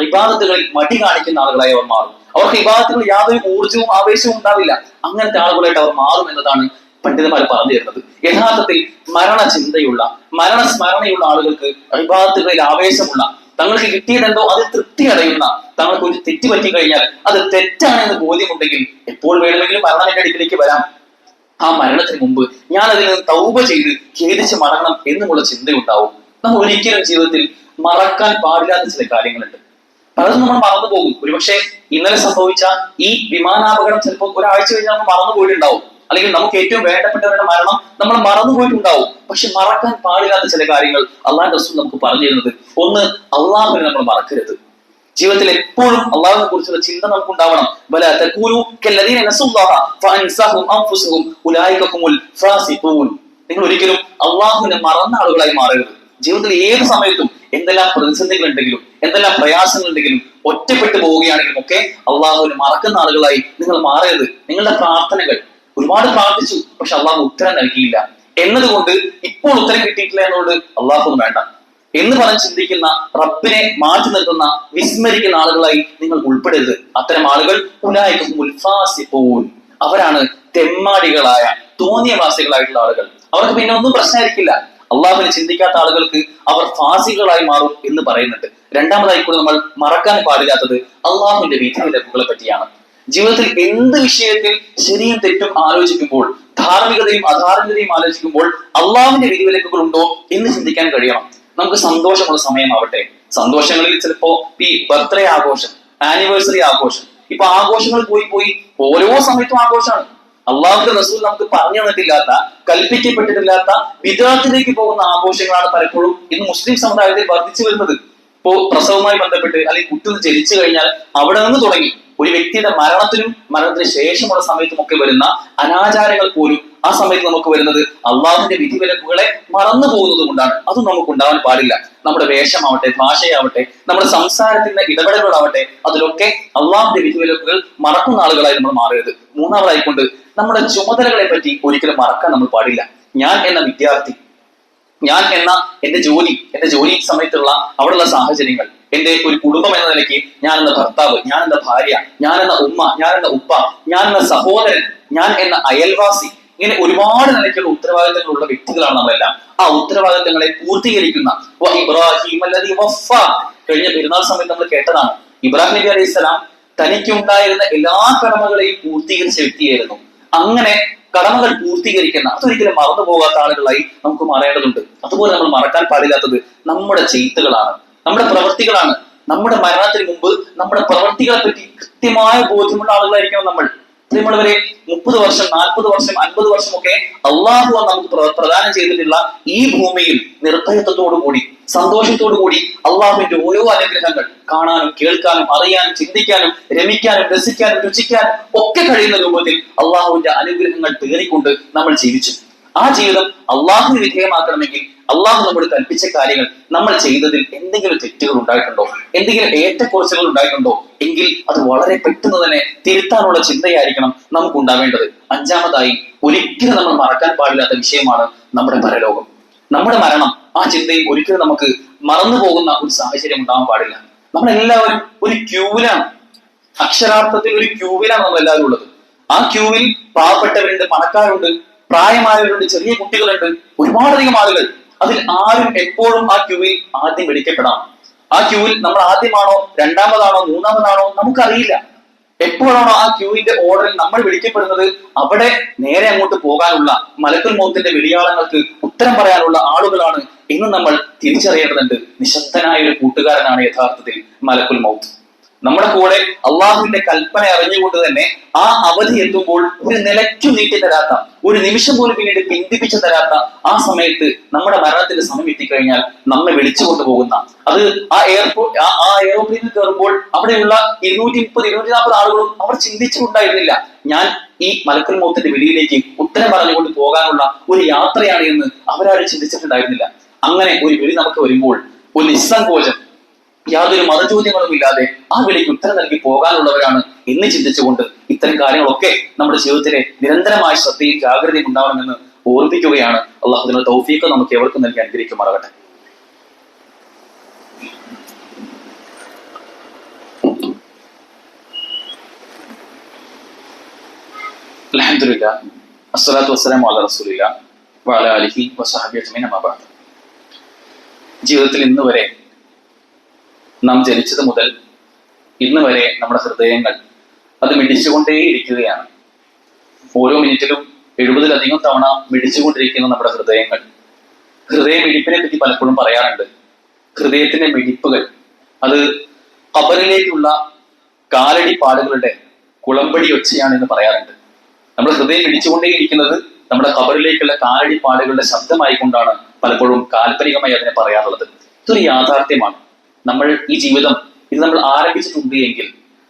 ഇബാദത്തുകളിൽ മടി കാണിക്കുന്ന ആളുകളായി അവർ മാറും. അവർക്ക് ഇബാദത്തുകളിൽ യാതൊരു ഊർജ്ജവും ആവേശവും ഉണ്ടാവില്ല. അങ്ങനത്തെ ആളുകളായിട്ട് അവർ മാറും എന്നതാണ് പണ്ഡിതന്മാർ പറഞ്ഞു തരുന്നത്. യഥാർത്ഥത്തിൽ മരണചിന്തയുള്ള, മരണസ്മരണയുള്ള ആളുകൾക്ക് ഇബാദത്തുകളിൽ ആവേശമുള്ള, തങ്ങൾക്ക് കിട്ടിയതെന്തോ അതിൽ തൃപ്തി അടയുന്ന, തങ്ങൾക്ക് ഒരു തെറ്റ് പറ്റി കഴിഞ്ഞാൽ അത് തെറ്റാണെന്ന് ബോധ്യമുണ്ടെങ്കിൽ എപ്പോൾ വേണമെങ്കിലും മരണം എന്റെ അടുക്കിലേക്ക് വരാം, ആ മരണത്തിന് മുമ്പ് ഞാൻ അതിൽ നിന്ന് തൗബ ചെയ്ത് ഖേദിച്ച് മടങ്ങണം എന്നുമുള്ള ചിന്തയുണ്ടാവും. നമ്മൾ ഒരിക്കലും ജീവിതത്തിൽ മറക്കാൻ പാടില്ലാത്ത ചില കാര്യങ്ങളുണ്ട്. പലതും നമ്മൾ മറന്നു പോകും. ഒരുപക്ഷെ ഇന്നലെ സംഭവിച്ച ഈ വിമാനാപകടം ചിലപ്പോൾ ഒരാഴ്ച കഴിഞ്ഞ് നമ്മൾ മറന്നു പോയിട്ടുണ്ടാവും, അല്ലെങ്കിൽ നമുക്ക് ഏറ്റവും വേണ്ടപ്പെട്ടവരുടെ മരണം നമ്മൾ മറന്നു പോയിട്ടുണ്ടാവും. പക്ഷെ മറക്കാൻ പാടില്ലാത്ത ചില കാര്യങ്ങൾ അള്ളാഹുവിന്റെ റസൂൽ നമുക്ക് പറഞ്ഞു തരുന്നത്, ഒന്ന്, അള്ളാഹുവിനെ നമ്മൾ മറക്കരുത്. ജീവിതത്തിൽ എപ്പോഴും അള്ളാഹുവിനെ കുറിച്ചുള്ള ചിന്ത നമുക്ക് ഉണ്ടാവണം. നിങ്ങൾ ഒരിക്കലും അള്ളാഹുവിനെ മറന്ന ആളുകളായി മാറരുത്. ജീവിതത്തിൽ ഏത് സമയത്തും എന്തെല്ലാം പ്രതിസന്ധികൾ ഉണ്ടെങ്കിലും എന്തെല്ലാം പ്രയാസങ്ങൾ ഉണ്ടെങ്കിലും ഒറ്റപ്പെട്ടു പോവുകയാണെങ്കിലും ഒക്കെ അള്ളാഹുവിനെ മറക്കുന്ന ആളുകളായി നിങ്ങൾ മാറരുത്. നിങ്ങളുടെ പ്രാർത്ഥനകൾ ഒരുപാട് പ്രാർത്ഥിച്ചു, പക്ഷെ അള്ളാഹു ഉത്തരം നൽകിയില്ല എന്നതുകൊണ്ട് ഇപ്പോൾ ഉത്തരം കിട്ടിയിട്ടില്ല എന്നതുകൊണ്ട് അള്ളാഹു വേണ്ട എന്ന് പറഞ്ഞ് ചിന്തിക്കുന്ന, റബ്ബിനെ മാറ്റി നിർത്തുന്ന, വിസ്മരിക്കുന്ന ആളുകളായി നിങ്ങൾ ഉൾപ്പെടരുത്. അത്തരം ആളുകൾ അവരാണ് തെമ്മാടികളായ തോന്നിയവാസികളായിട്ടുള്ള ആളുകൾ. അവർക്ക് പിന്നെ ഒന്നും പ്രശ്നമായിരിക്കില്ല. അള്ളാഹുവിനെ ചിന്തിക്കാത്ത ആളുകൾക്ക് അവർ ഫാസികളായി മാറും എന്ന് പറയുന്നുണ്ട്. രണ്ടാമതായി കൂടി നമ്മൾ മറക്കാൻ പാടില്ലാത്തത് അള്ളാഹുവിന്റെ വിധിവിലക്കുകളെ പറ്റിയാണ്. ജീവിതത്തിൽ എന്ത് വിഷയത്തിൽ ശരിയും തെറ്റും ആലോചിക്കുമ്പോൾ, ധാർമ്മികതയും അധാർമികതയും ആലോചിക്കുമ്പോൾ അള്ളാഹുവിന്റെ വിധിവിലക്കുകൾ ഉണ്ടോ എന്ന് ചിന്തിക്കാൻ കഴിയണം. നമുക്ക് സന്തോഷമുള്ള സമയമാവട്ടെ, സന്തോഷങ്ങളിൽ ചിലപ്പോ ഈ ബർത്ത്ഡേ ആഘോഷം, ആനിവേഴ്സറി ആഘോഷം, ഇപ്പൊ ആഘോഷങ്ങൾ പോയി ഓരോ സമയത്തും ആഘോഷമാണ്. അള്ളാഹുവിന്റെ റസൂൽ നമുക്ക് പറഞ്ഞു തന്നിട്ടില്ലാത്ത, കൽപ്പിക്കപ്പെട്ടിട്ടില്ലാത്ത വിദാത്തിലേക്ക് പോകുന്ന ആഘോഷങ്ങളാണ് പലപ്പോഴും ഇന്ന് മുസ്ലിം സമുദായത്തിൽ വർദ്ധിച്ചു വരുന്നത്. ഇപ്പോ പ്രസവവുമായി ബന്ധപ്പെട്ട് അല്ലെങ്കിൽ കുട്ടി ജനിച്ചു കഴിഞ്ഞാൽ അവിടെ നിന്ന് തുടങ്ങി ഒരു വ്യക്തിയുടെ മരണത്തിന് ശേഷമുള്ള സമയത്തും ഒക്കെ വരുന്ന അനാചാരങ്ങൾ പോലും ആ സമയത്ത് നമുക്ക് വരുന്നത് അള്ളാഹുവിന്റെ വിധിവിലക്കുകളെ മറന്നു പോകുന്നത് കൊണ്ടാണ്. അതും നമുക്ക് ഉണ്ടാവാൻ പാടില്ല. നമ്മുടെ വേഷമാവട്ടെ, ഭാഷയാവട്ടെ, നമ്മുടെ സംസാരത്തിന്റെ ഇടപെടലുകളാവട്ടെ, അതിലൊക്കെ അള്ളാഹുവിന്റെ വിധിവിലക്കുകൾ മറക്കുന്ന ആളുകളായി നമ്മൾ മാറരുത്. മൂന്നാമതായിക്കൊണ്ട് നമ്മുടെ ചുമതലകളെ പറ്റി ഒരിക്കലും മറക്കാൻ നമ്മൾ പാടില്ല. ഞാൻ എന്ന വിദ്യാർത്ഥി, ഞാൻ എന്ന എന്റെ ജോലി സമയത്തുള്ള അവിടെയുള്ള സാഹചര്യങ്ങൾ, എന്റെ ഒരു കുടുംബം എന്ന നിലയ്ക്ക് ഞാൻ എന്ന ഭർത്താവ്, ഞാൻ എന്ന ഭാര്യ, ഞാൻ എന്ന ഉമ്മ, ഞാൻ എന്ന ഉപ്പ, ഞാൻ എന്ന സഹോദരൻ, ഞാൻ എന്ന അയൽവാസി, ഇങ്ങനെ ഒരുപാട് നിലയ്ക്കുള്ള ഉത്തരവാദിത്തങ്ങളുള്ള വ്യക്തികളാണ് നമ്മളെല്ലാം. ആ ഉത്തരവാദിത്തങ്ങളെ പൂർത്തീകരിക്കുന്ന കഴിഞ്ഞ പെരുന്നാൾ സമയത്ത് നമ്മൾ കേട്ടതാണ്. ഇബ്രാഹിം നബി അലൈഹി സ്വലാം തനിക്കുണ്ടായിരുന്ന എല്ലാ കടമകളെയും പൂർത്തീകരിച്ച വ്യക്തിയായിരുന്നു. അങ്ങനെ കടമകൾ പൂർത്തീകരിക്കുന്ന, അതൊരിക്കലും മറന്നു പോകാത്ത ആളുകളായി നമുക്ക് മാറേണ്ടതുണ്ട്. അതുപോലെ നമ്മൾ മറക്കാൻ പാടില്ലാത്തത് നമ്മുടെ ചെയ്ത്തുകളാണ്, നമ്മുടെ പ്രവൃത്തികളാണ്. നമ്മുടെ മരണത്തിന് മുമ്പ് നമ്മുടെ പ്രവൃത്തികളെ പറ്റി കൃത്യമായ ബോധ്യമുള്ള ആളുകളായിരിക്കണം നമ്മൾ. പ്രിയമുള്ളവരെ, 30 വർഷം, 40 വർഷം, 50 വർഷമൊക്കെ അള്ളാഹു നമുക്ക് പ്രദാനം ചെയ്തിട്ടുള്ള ഈ ഭൂമിയിൽ നിർഭയത്വത്തോടു കൂടി, സന്തോഷത്തോടു കൂടി അള്ളാഹുവിന്റെ ഓരോ അനുഗ്രഹങ്ങൾ കാണാനും കേൾക്കാനും അറിയാനും ചിന്തിക്കാനും രമിക്കാനും രസിക്കാനും രുചിക്കാനും ഒക്കെ കഴിയുന്ന രൂപത്തിൽ അള്ളാഹുവിന്റെ അനുഗ്രഹങ്ങൾ പേറിക്കൊണ്ട് നമ്മൾ ജീവിച്ചു. ആ ജീവിതം അള്ളാഹുവിന് വിധേയമാക്കണമെങ്കിൽ അള്ളാഹു നമ്മോട് കൽപ്പിച്ച കാര്യങ്ങൾ നമ്മൾ ചെയ്തതിൽ എന്തെങ്കിലും തെറ്റുകൾ ഉണ്ടായിട്ടുണ്ടോ, എന്തെങ്കിലും ഏറ്റക്കുറച്ചുകൾ ഉണ്ടായിട്ടുണ്ടോ എങ്കിൽ അത് വളരെ പെട്ടെന്ന് തന്നെ തിരുത്താനുള്ള ചിന്തയായിരിക്കണം നമുക്ക് ഉണ്ടാവേണ്ടത്. അഞ്ചാമതായി ഒരിക്കലും നമ്മൾ മറക്കാൻ പാടില്ലാത്ത വിഷയമാണ് നമ്മുടെ പരലോകം, നമ്മുടെ മരണം. ആ ചിന്തയും ഒരിക്കലും നമുക്ക് മറന്നു പോകുന്ന ഒരു സാഹചര്യം ഉണ്ടാവാൻ പാടില്ല. നമ്മളെല്ലാവരും ഒരു ക്യൂവിലാണ്, അക്ഷരാർത്ഥത്തിൽ ഒരു ക്യൂവിലാണ് നമ്മൾ എല്ലാവരും ഉള്ളത്. ആ ക്യൂവിൽ പാവപ്പെട്ടവരുണ്ട്, പണക്കാരുണ്ട്, പ്രായമായവരുണ്ട്, ചെറിയ കുട്ടികളുണ്ട്, ഒരുപാടധികം ആളുകൾ. അതിൽ ആരും എപ്പോഴും ആ ക്യൂവിൽ ആദ്യം വിളിക്കപ്പെടാം. ആ ക്യൂവിൽ നമ്മൾ ആദ്യമാണോ രണ്ടാമതാണോ മൂന്നാമതാണോ നമുക്കറിയില്ല. എപ്പോഴാണോ ആ ക്യൂവിന്റെ ഓർഡറിൽ നമ്മൾ വിളിക്കപ്പെടുന്നത്, അവിടെ നേരെ അങ്ങോട്ട് പോകാനുള്ള മലക്കുൽ മൗത്തിന്റെ വിളിയാളങ്ങൾക്ക് ഉത്തരം പറയാനുള്ള ആളുകളാണ് എന്ന് നമ്മൾ തിരിച്ചറിയേണ്ടതുണ്ട്. നിശബ്ദനായ ഒരു കൂട്ടുകാരനാണ് യഥാർത്ഥത്തിൽ മലക്കുൽ മൗത്ത്. നമ്മുടെ കൂടെ അള്ളാഹുവിന്റെ കൽപ്പന അറിഞ്ഞുകൊണ്ട് തന്നെ ആ അവധി എത്തുമ്പോൾ ഒരു നിലയ്ക്കു നീട്ടി തരാത്ത, ഒരു നിമിഷം പോലും പിന്നീട് പിന്തിപ്പിച്ചു തരാത്ത ആ സമയത്ത് നമ്മുടെ മരണത്തിന്റെ സമയം എത്തിക്കഴിഞ്ഞാൽ നമ്മെ വിളിച്ചു കൊണ്ടുപോകുന്ന, അത് ആ എയർപ്ലെയിനിൽ കയറുമ്പോൾ അവിടെയുള്ള 230, 240 ആളുകളും അവർ ചിന്തിച്ചിട്ടുണ്ടായിരുന്നില്ല ഞാൻ ഈ മലക്കുൽ മൗത്തിന്റെ വെളിയിലേക്ക് ഉത്തരം പറഞ്ഞുകൊണ്ട് പോകാനുള്ള ഒരു യാത്രയാണ് എന്ന് അവരാരും ചിന്തിച്ചിട്ടുണ്ടായിരുന്നില്ല. അങ്ങനെ ഒരു വിളി നമുക്ക് വരുമ്പോൾ ഒരു നിസ്സങ്കോചം, യാതൊരു മറുചോദ്യങ്ങളും ഇല്ലാതെ ആ വിളിക്ക് ഉത്തരം നൽകി പോകാനുള്ളവരാണ് എന്ന് ചിന്തിച്ചുകൊണ്ട് ഇത്തരം കാര്യങ്ങളൊക്കെ നമ്മുടെ ജീവിതത്തിലെ നിരന്തരമായ ശ്രദ്ധയും ജാഗ്രതയും ഉണ്ടാവണമെന്ന് ഓർമ്മിപ്പിക്കുകയാണ്. അള്ളാഹു അതിനുള്ള തൗഫീഖ് നമുക്ക് എവർക്കും നൽകി അനുഗ്രഹിക്കുമാറാകട്ടെ. അൽഹംദുലില്ലാഹ് അസ്സലാത്തു വസ്സലാമു അലാ റസൂലില്ലാഹ് വഅലാ ആലിഹി വസഹബിഹി അജ്മഈൻ അമ്മാ ബഅദ്. ജീവിതത്തിൽ ഇന്ന് വരെ, നാം ജനിച്ചത് മുതൽ ഇന്ന് വരെ നമ്മുടെ ഹൃദയങ്ങൾ അത് മിടിച്ചുകൊണ്ടേയിരിക്കുകയാണ്. ഓരോ മിനിറ്റിലും 70-ലധികം തവണ മിടിച്ചുകൊണ്ടിരിക്കുന്ന നമ്മുടെ ഹൃദയങ്ങൾ. ഹൃദയമിടിപ്പിനെ പറ്റി പലപ്പോഴും പറയാറുണ്ട്. ഹൃദയത്തിന്റെ മിടിപ്പുകൾ അത് ഖബറിലേക്കുള്ള കാലടി പാടുകളുടെ കുളമ്പടി ഒച്ചയാണ് എന്ന് പറയാറുണ്ട്. നമ്മുടെ ഹൃദയം മിടിച്ചുകൊണ്ടേയിരിക്കുന്നത് നമ്മുടെ ഖബറിലേക്കുള്ള കാലടി പാടുകളുടെ ശബ്ദമായിക്കൊണ്ടാണ് പലപ്പോഴും കാൽപ്പനികമായി അതിനെ പറയാറുള്ളത്. ഇതൊരു യാഥാർത്ഥ്യമാണ്. നമ്മൾ ഈ ജീവിതം ഇത് നമ്മൾ ആരംഭിച്ചിട്ടുണ്ട് എങ്കിൽ,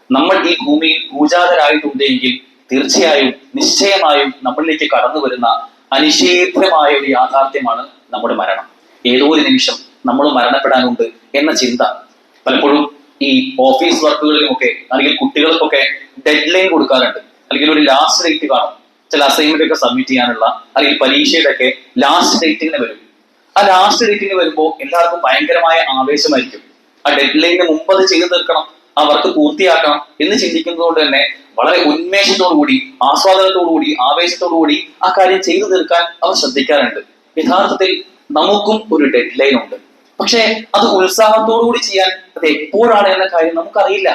നമ്മൾ ഈ ഭൂമിയിൽ പൂജാതരായിട്ടുണ്ട് എങ്കിൽ, തീർച്ചയായും നിശ്ചയമായും നമ്മളിലേക്ക് കടന്നു വരുന്ന അനിഷേധ്യമായ ഒരു യാഥാർത്ഥ്യമാണ് നമ്മുടെ മരണം. ഏതോ ഒരു നിമിഷം നമ്മൾ മരണപ്പെടാനുണ്ട് എന്ന ചിന്ത. പലപ്പോഴും ഈ ഓഫീസ് വർക്കുകളിലുമൊക്കെ അല്ലെങ്കിൽ കുട്ടികൾക്കൊക്കെ ഡെഡ് ലൈൻ കൊടുക്കാറുണ്ട്, അല്ലെങ്കിൽ ഒരു ലാസ്റ്റ് ഡേറ്റ് കാണും. ചില അസൈൻമെന്റ് ഒക്കെ സബ്മിറ്റ് ചെയ്യാനുള്ള അല്ലെങ്കിൽ പരീക്ഷയുടെ ഒക്കെ ലാസ്റ്റ് ഡേറ്റിന് വരും. ആ ലാസ്റ്റ് ഡേറ്റിന് വരുമ്പോൾ എല്ലാവർക്കും ഭയങ്കരമായ ആവേശമായിരിക്കും. ആ ഡെഡ് ലൈനിന് മുമ്പ് അത് ചെയ്തു തീർക്കണം, ആ വർക്ക് പൂർത്തിയാക്കണം എന്ന് ചിന്തിക്കുന്നത് കൊണ്ട് തന്നെ വളരെ ഉന്മേഷത്തോടുകൂടി, ആസ്വാദനത്തോടുകൂടി, ആവേശത്തോടുകൂടി ആ കാര്യം ചെയ്തു തീർക്കാൻ അവർ ശ്രദ്ധിക്കാറുണ്ട്. യഥാർത്ഥത്തിൽ നമുക്കും ഒരു ഡെഡ് ലൈൻ ഉണ്ട്. പക്ഷെ അത് ഉത്സാഹത്തോടുകൂടി ചെയ്യാൻ അത് എപ്പോഴാണ് എന്ന കാര്യം നമുക്കറിയില്ല.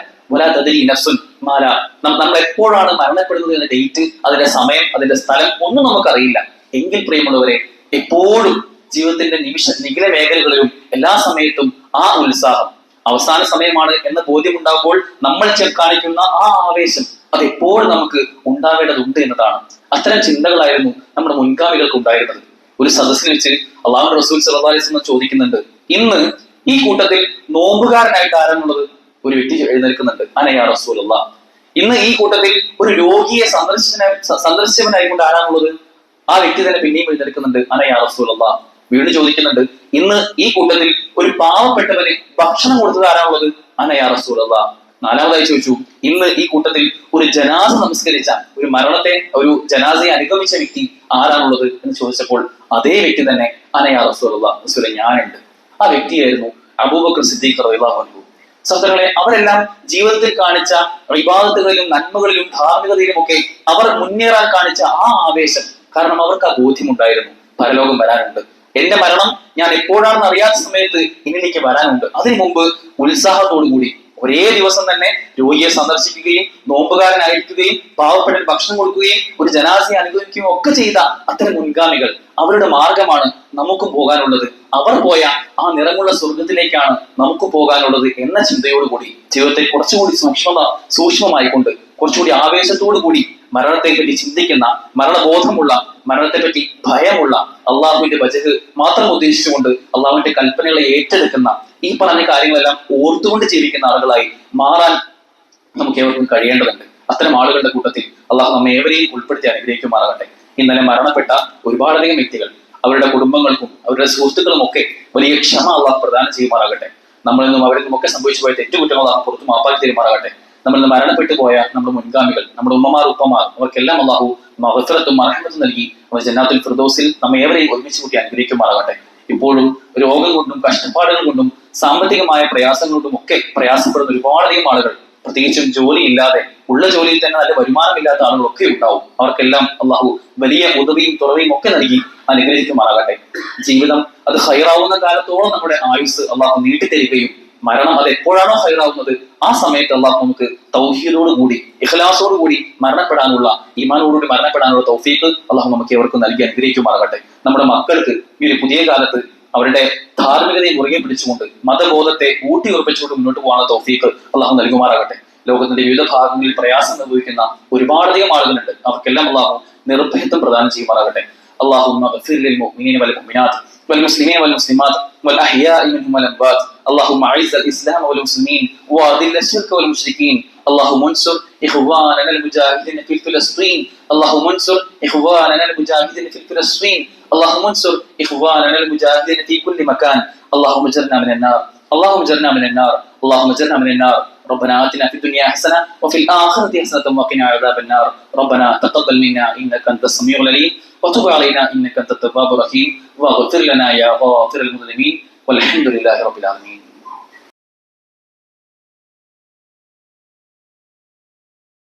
നമ്മൾ എപ്പോഴാണ് മരണപ്പെടുന്നത് എന്ന ഡേറ്റ്, അതിന്റെ സമയം, അതിന്റെ സ്ഥലം ഒന്നും നമുക്കറിയില്ല. എങ്കിൽ പ്രിയമുള്ളവരെ, എപ്പോഴും ജീവിതത്തിന്റെ നിഖില മേഖലകളിലും എല്ലാ സമയത്തും ആ ഉത്സാഹം അവസാന സമയമാണ് എന്ന ബോധ്യമുണ്ടാകുമ്പോൾ നമ്മൾ കാണിക്കുന്ന ആ ആവേശം അത് എപ്പോഴും നമുക്ക് ഉണ്ടാവേണ്ടതുണ്ട് എന്നതാണ്. അത്തരം ചിന്തകളായിരുന്നു നമ്മുടെ മുൻഗാമികൾക്ക് ഉണ്ടായിരുന്നത്. ഒരു സദസ്സിൽ വെച്ച് അള്ളാഹു റസൂൽ സല്ലല്ലാഹു അലൈഹി വസല്ലം ചോദിക്കുന്നുണ്ട്, ഇന്ന് ഈ കൂട്ടത്തിൽ നോമ്പുകാരനായിട്ട് ആരാണുള്ളത്? ഒരു വ്യക്തി എഴുന്നേൽക്കുന്നുണ്ട്, അനയാ റസൂലല്ലാഹ്. ഇന്ന് ഈ കൂട്ടത്തിൽ ഒരു രോഗിയെ സന്ദർശിച്ചവനായിക്കൊണ്ട് ആരാണുള്ളത്? ആ വ്യക്തി തന്നെ പിന്നെയും എഴുന്നേൽക്കുന്നുണ്ട്, അനയാ റസൂലല്ലാഹ്. വീണ്ടും ചോദിക്കുന്നുണ്ട്, ഇന്ന് ഈ കൂട്ടത്തിൽ ഒരു പാവപ്പെട്ടവന് ഭക്ഷണം കൊടുത്തത് ആരാണുള്ളത്? അനയാ റസൂലല്ലാഹ്. നാലാമതായി ചോദിച്ചു, ഇന്ന് ഈ കൂട്ടത്തിൽ ഒരു ജനാസ നമസ്കരിച്ച, ഒരു ജനാസയെ അനുഗമിച്ച വ്യക്തി ആരാണുള്ളത് എന്ന് ചോദിച്ചപ്പോൾ അതേ വ്യക്തി തന്നെ അനയാ റസൂലല്ലാഹ്, റസൂലേ ഞാനുണ്ട്. ആ വ്യക്തിയായിരുന്നു അബൂബക്കർ സിദ്ദീഖ് റളിയല്ലാഹു അൻഹു. സഹോദരങ്ങളെ, അവരെല്ലാം ജീവിതത്തിൽ കാണിച്ച ഇബാദത്തുകളിലും നന്മകളിലും ധാർമ്മികതയിലും ഒക്കെ അവർ മുന്നേറാൻ കാണിച്ച ആ ആവേശം, കാരണം അവർക്ക് ആ ബോധ്യമുണ്ടായിരുന്നു പരലോകം വരാനുണ്ട്. എന്റെ മരണം ഞാൻ എപ്പോഴാണെന്ന് അറിയാത്ത സമയത്ത് ഇനിലേക്ക് വരാനുണ്ട്. അതിനു മുമ്പ് ഉത്സാഹത്തോടുകൂടി ഒരേ ദിവസം തന്നെ രോഗിയെ സന്ദർശിക്കുകയും നോമ്പുകാരനായിരിക്കുകയും പാവപ്പെട്ട ഭക്ഷണം കൊടുക്കുകയും ഒരു ജനാസയെ അനുഗമിക്കുകയും ഒക്കെ ചെയ്ത അത്തരം മുൻഗാമികൾ, അവരുടെ മാർഗമാണ് നമുക്കും പോകാനുള്ളത്. അവർ പോയ ആ നിറമുള്ള സ്വർഗത്തിലേക്കാണ് നമുക്ക് പോകാനുള്ളത് എന്ന ചിന്തയോടുകൂടി ജീവിതത്തെ കുറച്ചുകൂടി സൂക്ഷ്മമായിക്കൊണ്ട് കുറച്ചുകൂടി ആവേശത്തോടു കൂടി മരണത്തെ പറ്റി ചിന്തിക്കുന്ന, മരണബോധമുള്ള, മരണത്തെപ്പറ്റി ഭയമുള്ള, അള്ളാഹുവിന്റെ വജഹ് മാത്രം ഉദ്ദേശിച്ചുകൊണ്ട് അള്ളാഹുവിന്റെ കൽപ്പനകളെ ഏറ്റെടുക്കുന്ന, ഈ പറഞ്ഞ കാര്യങ്ങളെല്ലാം ഓർത്തുകൊണ്ട് ജീവിക്കുന്ന ആളുകളായി മാറാൻ നമുക്ക് ഏവർക്കും കഴിയേണ്ടതുണ്ട്. അത്തരം ആളുകളുടെ കൂട്ടത്തിൽ അള്ളാഹു നമ്മെ ഏവരെയും ഉൾപ്പെടുത്തി അനുഗ്രഹിക്കുമാറാകട്ടെ. ഇന്നലെ മരണപ്പെട്ട ഒരുപാടധികം വ്യക്തികൾ, അവരുടെ കുടുംബങ്ങൾക്കും അവരുടെ സുഹൃത്തുക്കളും ഒക്കെ വലിയ ക്ഷമ അള്ളാഹു പ്രദാനം ചെയ്യുമാറാകട്ടെ. നമ്മളിൽ നിന്നും അവരിൽ നിന്നും ഒക്കെ സംഭവിച്ചു പോയ തെറ്റുകുറ്റങ്ങൾ അള്ളാഹു പുറത്ത് മാപ്പാക്കി തരുമാറാകട്ടെ. നമ്മൾ ഇന്ന് മരണപ്പെട്ടു പോയ നമ്മുടെ മുൻഗാമികൾ, നമ്മുടെ ഉമ്മമാർ, ഉപ്പമാർ, അവർക്കെല്ലാം അള്ളാഹു മഗ്ഫിറത്തും മർഹമത്തും നൽകി അവർ ജന്നാത്തുൽ ഫിർദൗസിൽ നമ്മെ ഏവരെയും ഒരുമിച്ച് കൂട്ടി അനുഗ്രഹിക്കുമാറാകട്ടെ. ഇപ്പോഴും രോഗം കൊണ്ടും കഷ്ടപ്പാടുകൾ കൊണ്ടും സാമ്പത്തികമായ പ്രയാസങ്ങൾ കൊണ്ടും ഒക്കെ പ്രയാസപ്പെടുന്ന ഒരുപാടധികം ആളുകൾ, പ്രത്യേകിച്ചും ജോലിയില്ലാതെ, ഉള്ള ജോലിയിൽ തന്നെ നല്ല വരുമാനമില്ലാത്ത ആളുകളൊക്കെ ഉണ്ടാവും. അവർക്കെല്ലാം അള്ളാഹു വലിയ ഉദവിയും തുറവിയും ഒക്കെ നൽകി അനുഗ്രഹിക്കുമാറാകട്ടെ. ജീവിതം അത് ഹൈറാവുന്ന കാലത്തോളം നമ്മുടെ ആയുസ് അള്ളാഹു നീട്ടിത്തരികയും മരണം അത് എപ്പോഴാണോ ഹൈറാവുന്നത് ആ സമയത്ത് അള്ളാഹു നമുക്ക് തൗഹീദോടുകൂടി, ഇഖ്ലാസോടുകൂടി മരണപ്പെടാനുള്ള, ഈമാനോടുകൂടി മരണപ്പെടാനുള്ള തൗഫീഖ് അള്ളാഹു നമുക്ക് ഏവർക്കും നൽകി അനുഗ്രഹിക്കുമാറാകട്ടെ. നമ്മുടെ മക്കൾക്ക് ഈ ഒരു പുതിയ കാലത്ത് അവരുടെ ധാർമ്മികതയെ മുറുകെ പിടിച്ചുകൊണ്ട് മതബോധത്തെ ഊട്ടി ഉറപ്പിച്ചുകൊണ്ട് മുന്നോട്ട് പോകാനുള്ള തൗഫീഖ് അള്ളാഹു നൽകുമാറാകട്ടെ. ലോകത്തിന്റെ വിവിധ ഭാഗങ്ങളിൽ പ്രയാസം അനുഭവിക്കുന്ന ഒരുപാടധികം ആളുകളുണ്ട്. അവർക്കെല്ലാം അള്ളാഹു നിർഭയത്വം പ്രദാനം ചെയ്യുമാറാകട്ടെ. اللهم اغفر للمؤمنين والمؤمنات والمسلمين والمسلمات والأحياء منهم والأموات. اللهم أعز الإسلام والمسلمين وأذل الشرك والمشركين. اللهم انصر إخواننا المجاهدين في فلسطين. اللهم انصر إخواننا المجاهدين في فلسطين. اللهم انصر إخواننا المجاهدين في كل مكان. اللهم اجرنا من النار. اللهم اجرنا من النار. اللهم اجرنا من النار. ربنا آتنا في الدنيا حسنة وفي الآخرة حسنة وقنا عذاب النار. ربنا تقبل منا إنك أنت السميع العليم وتب علينا إنك أنت التواب الرحيم واغفر لنا يا غافر المذنبين والحمد لله رب العالمين.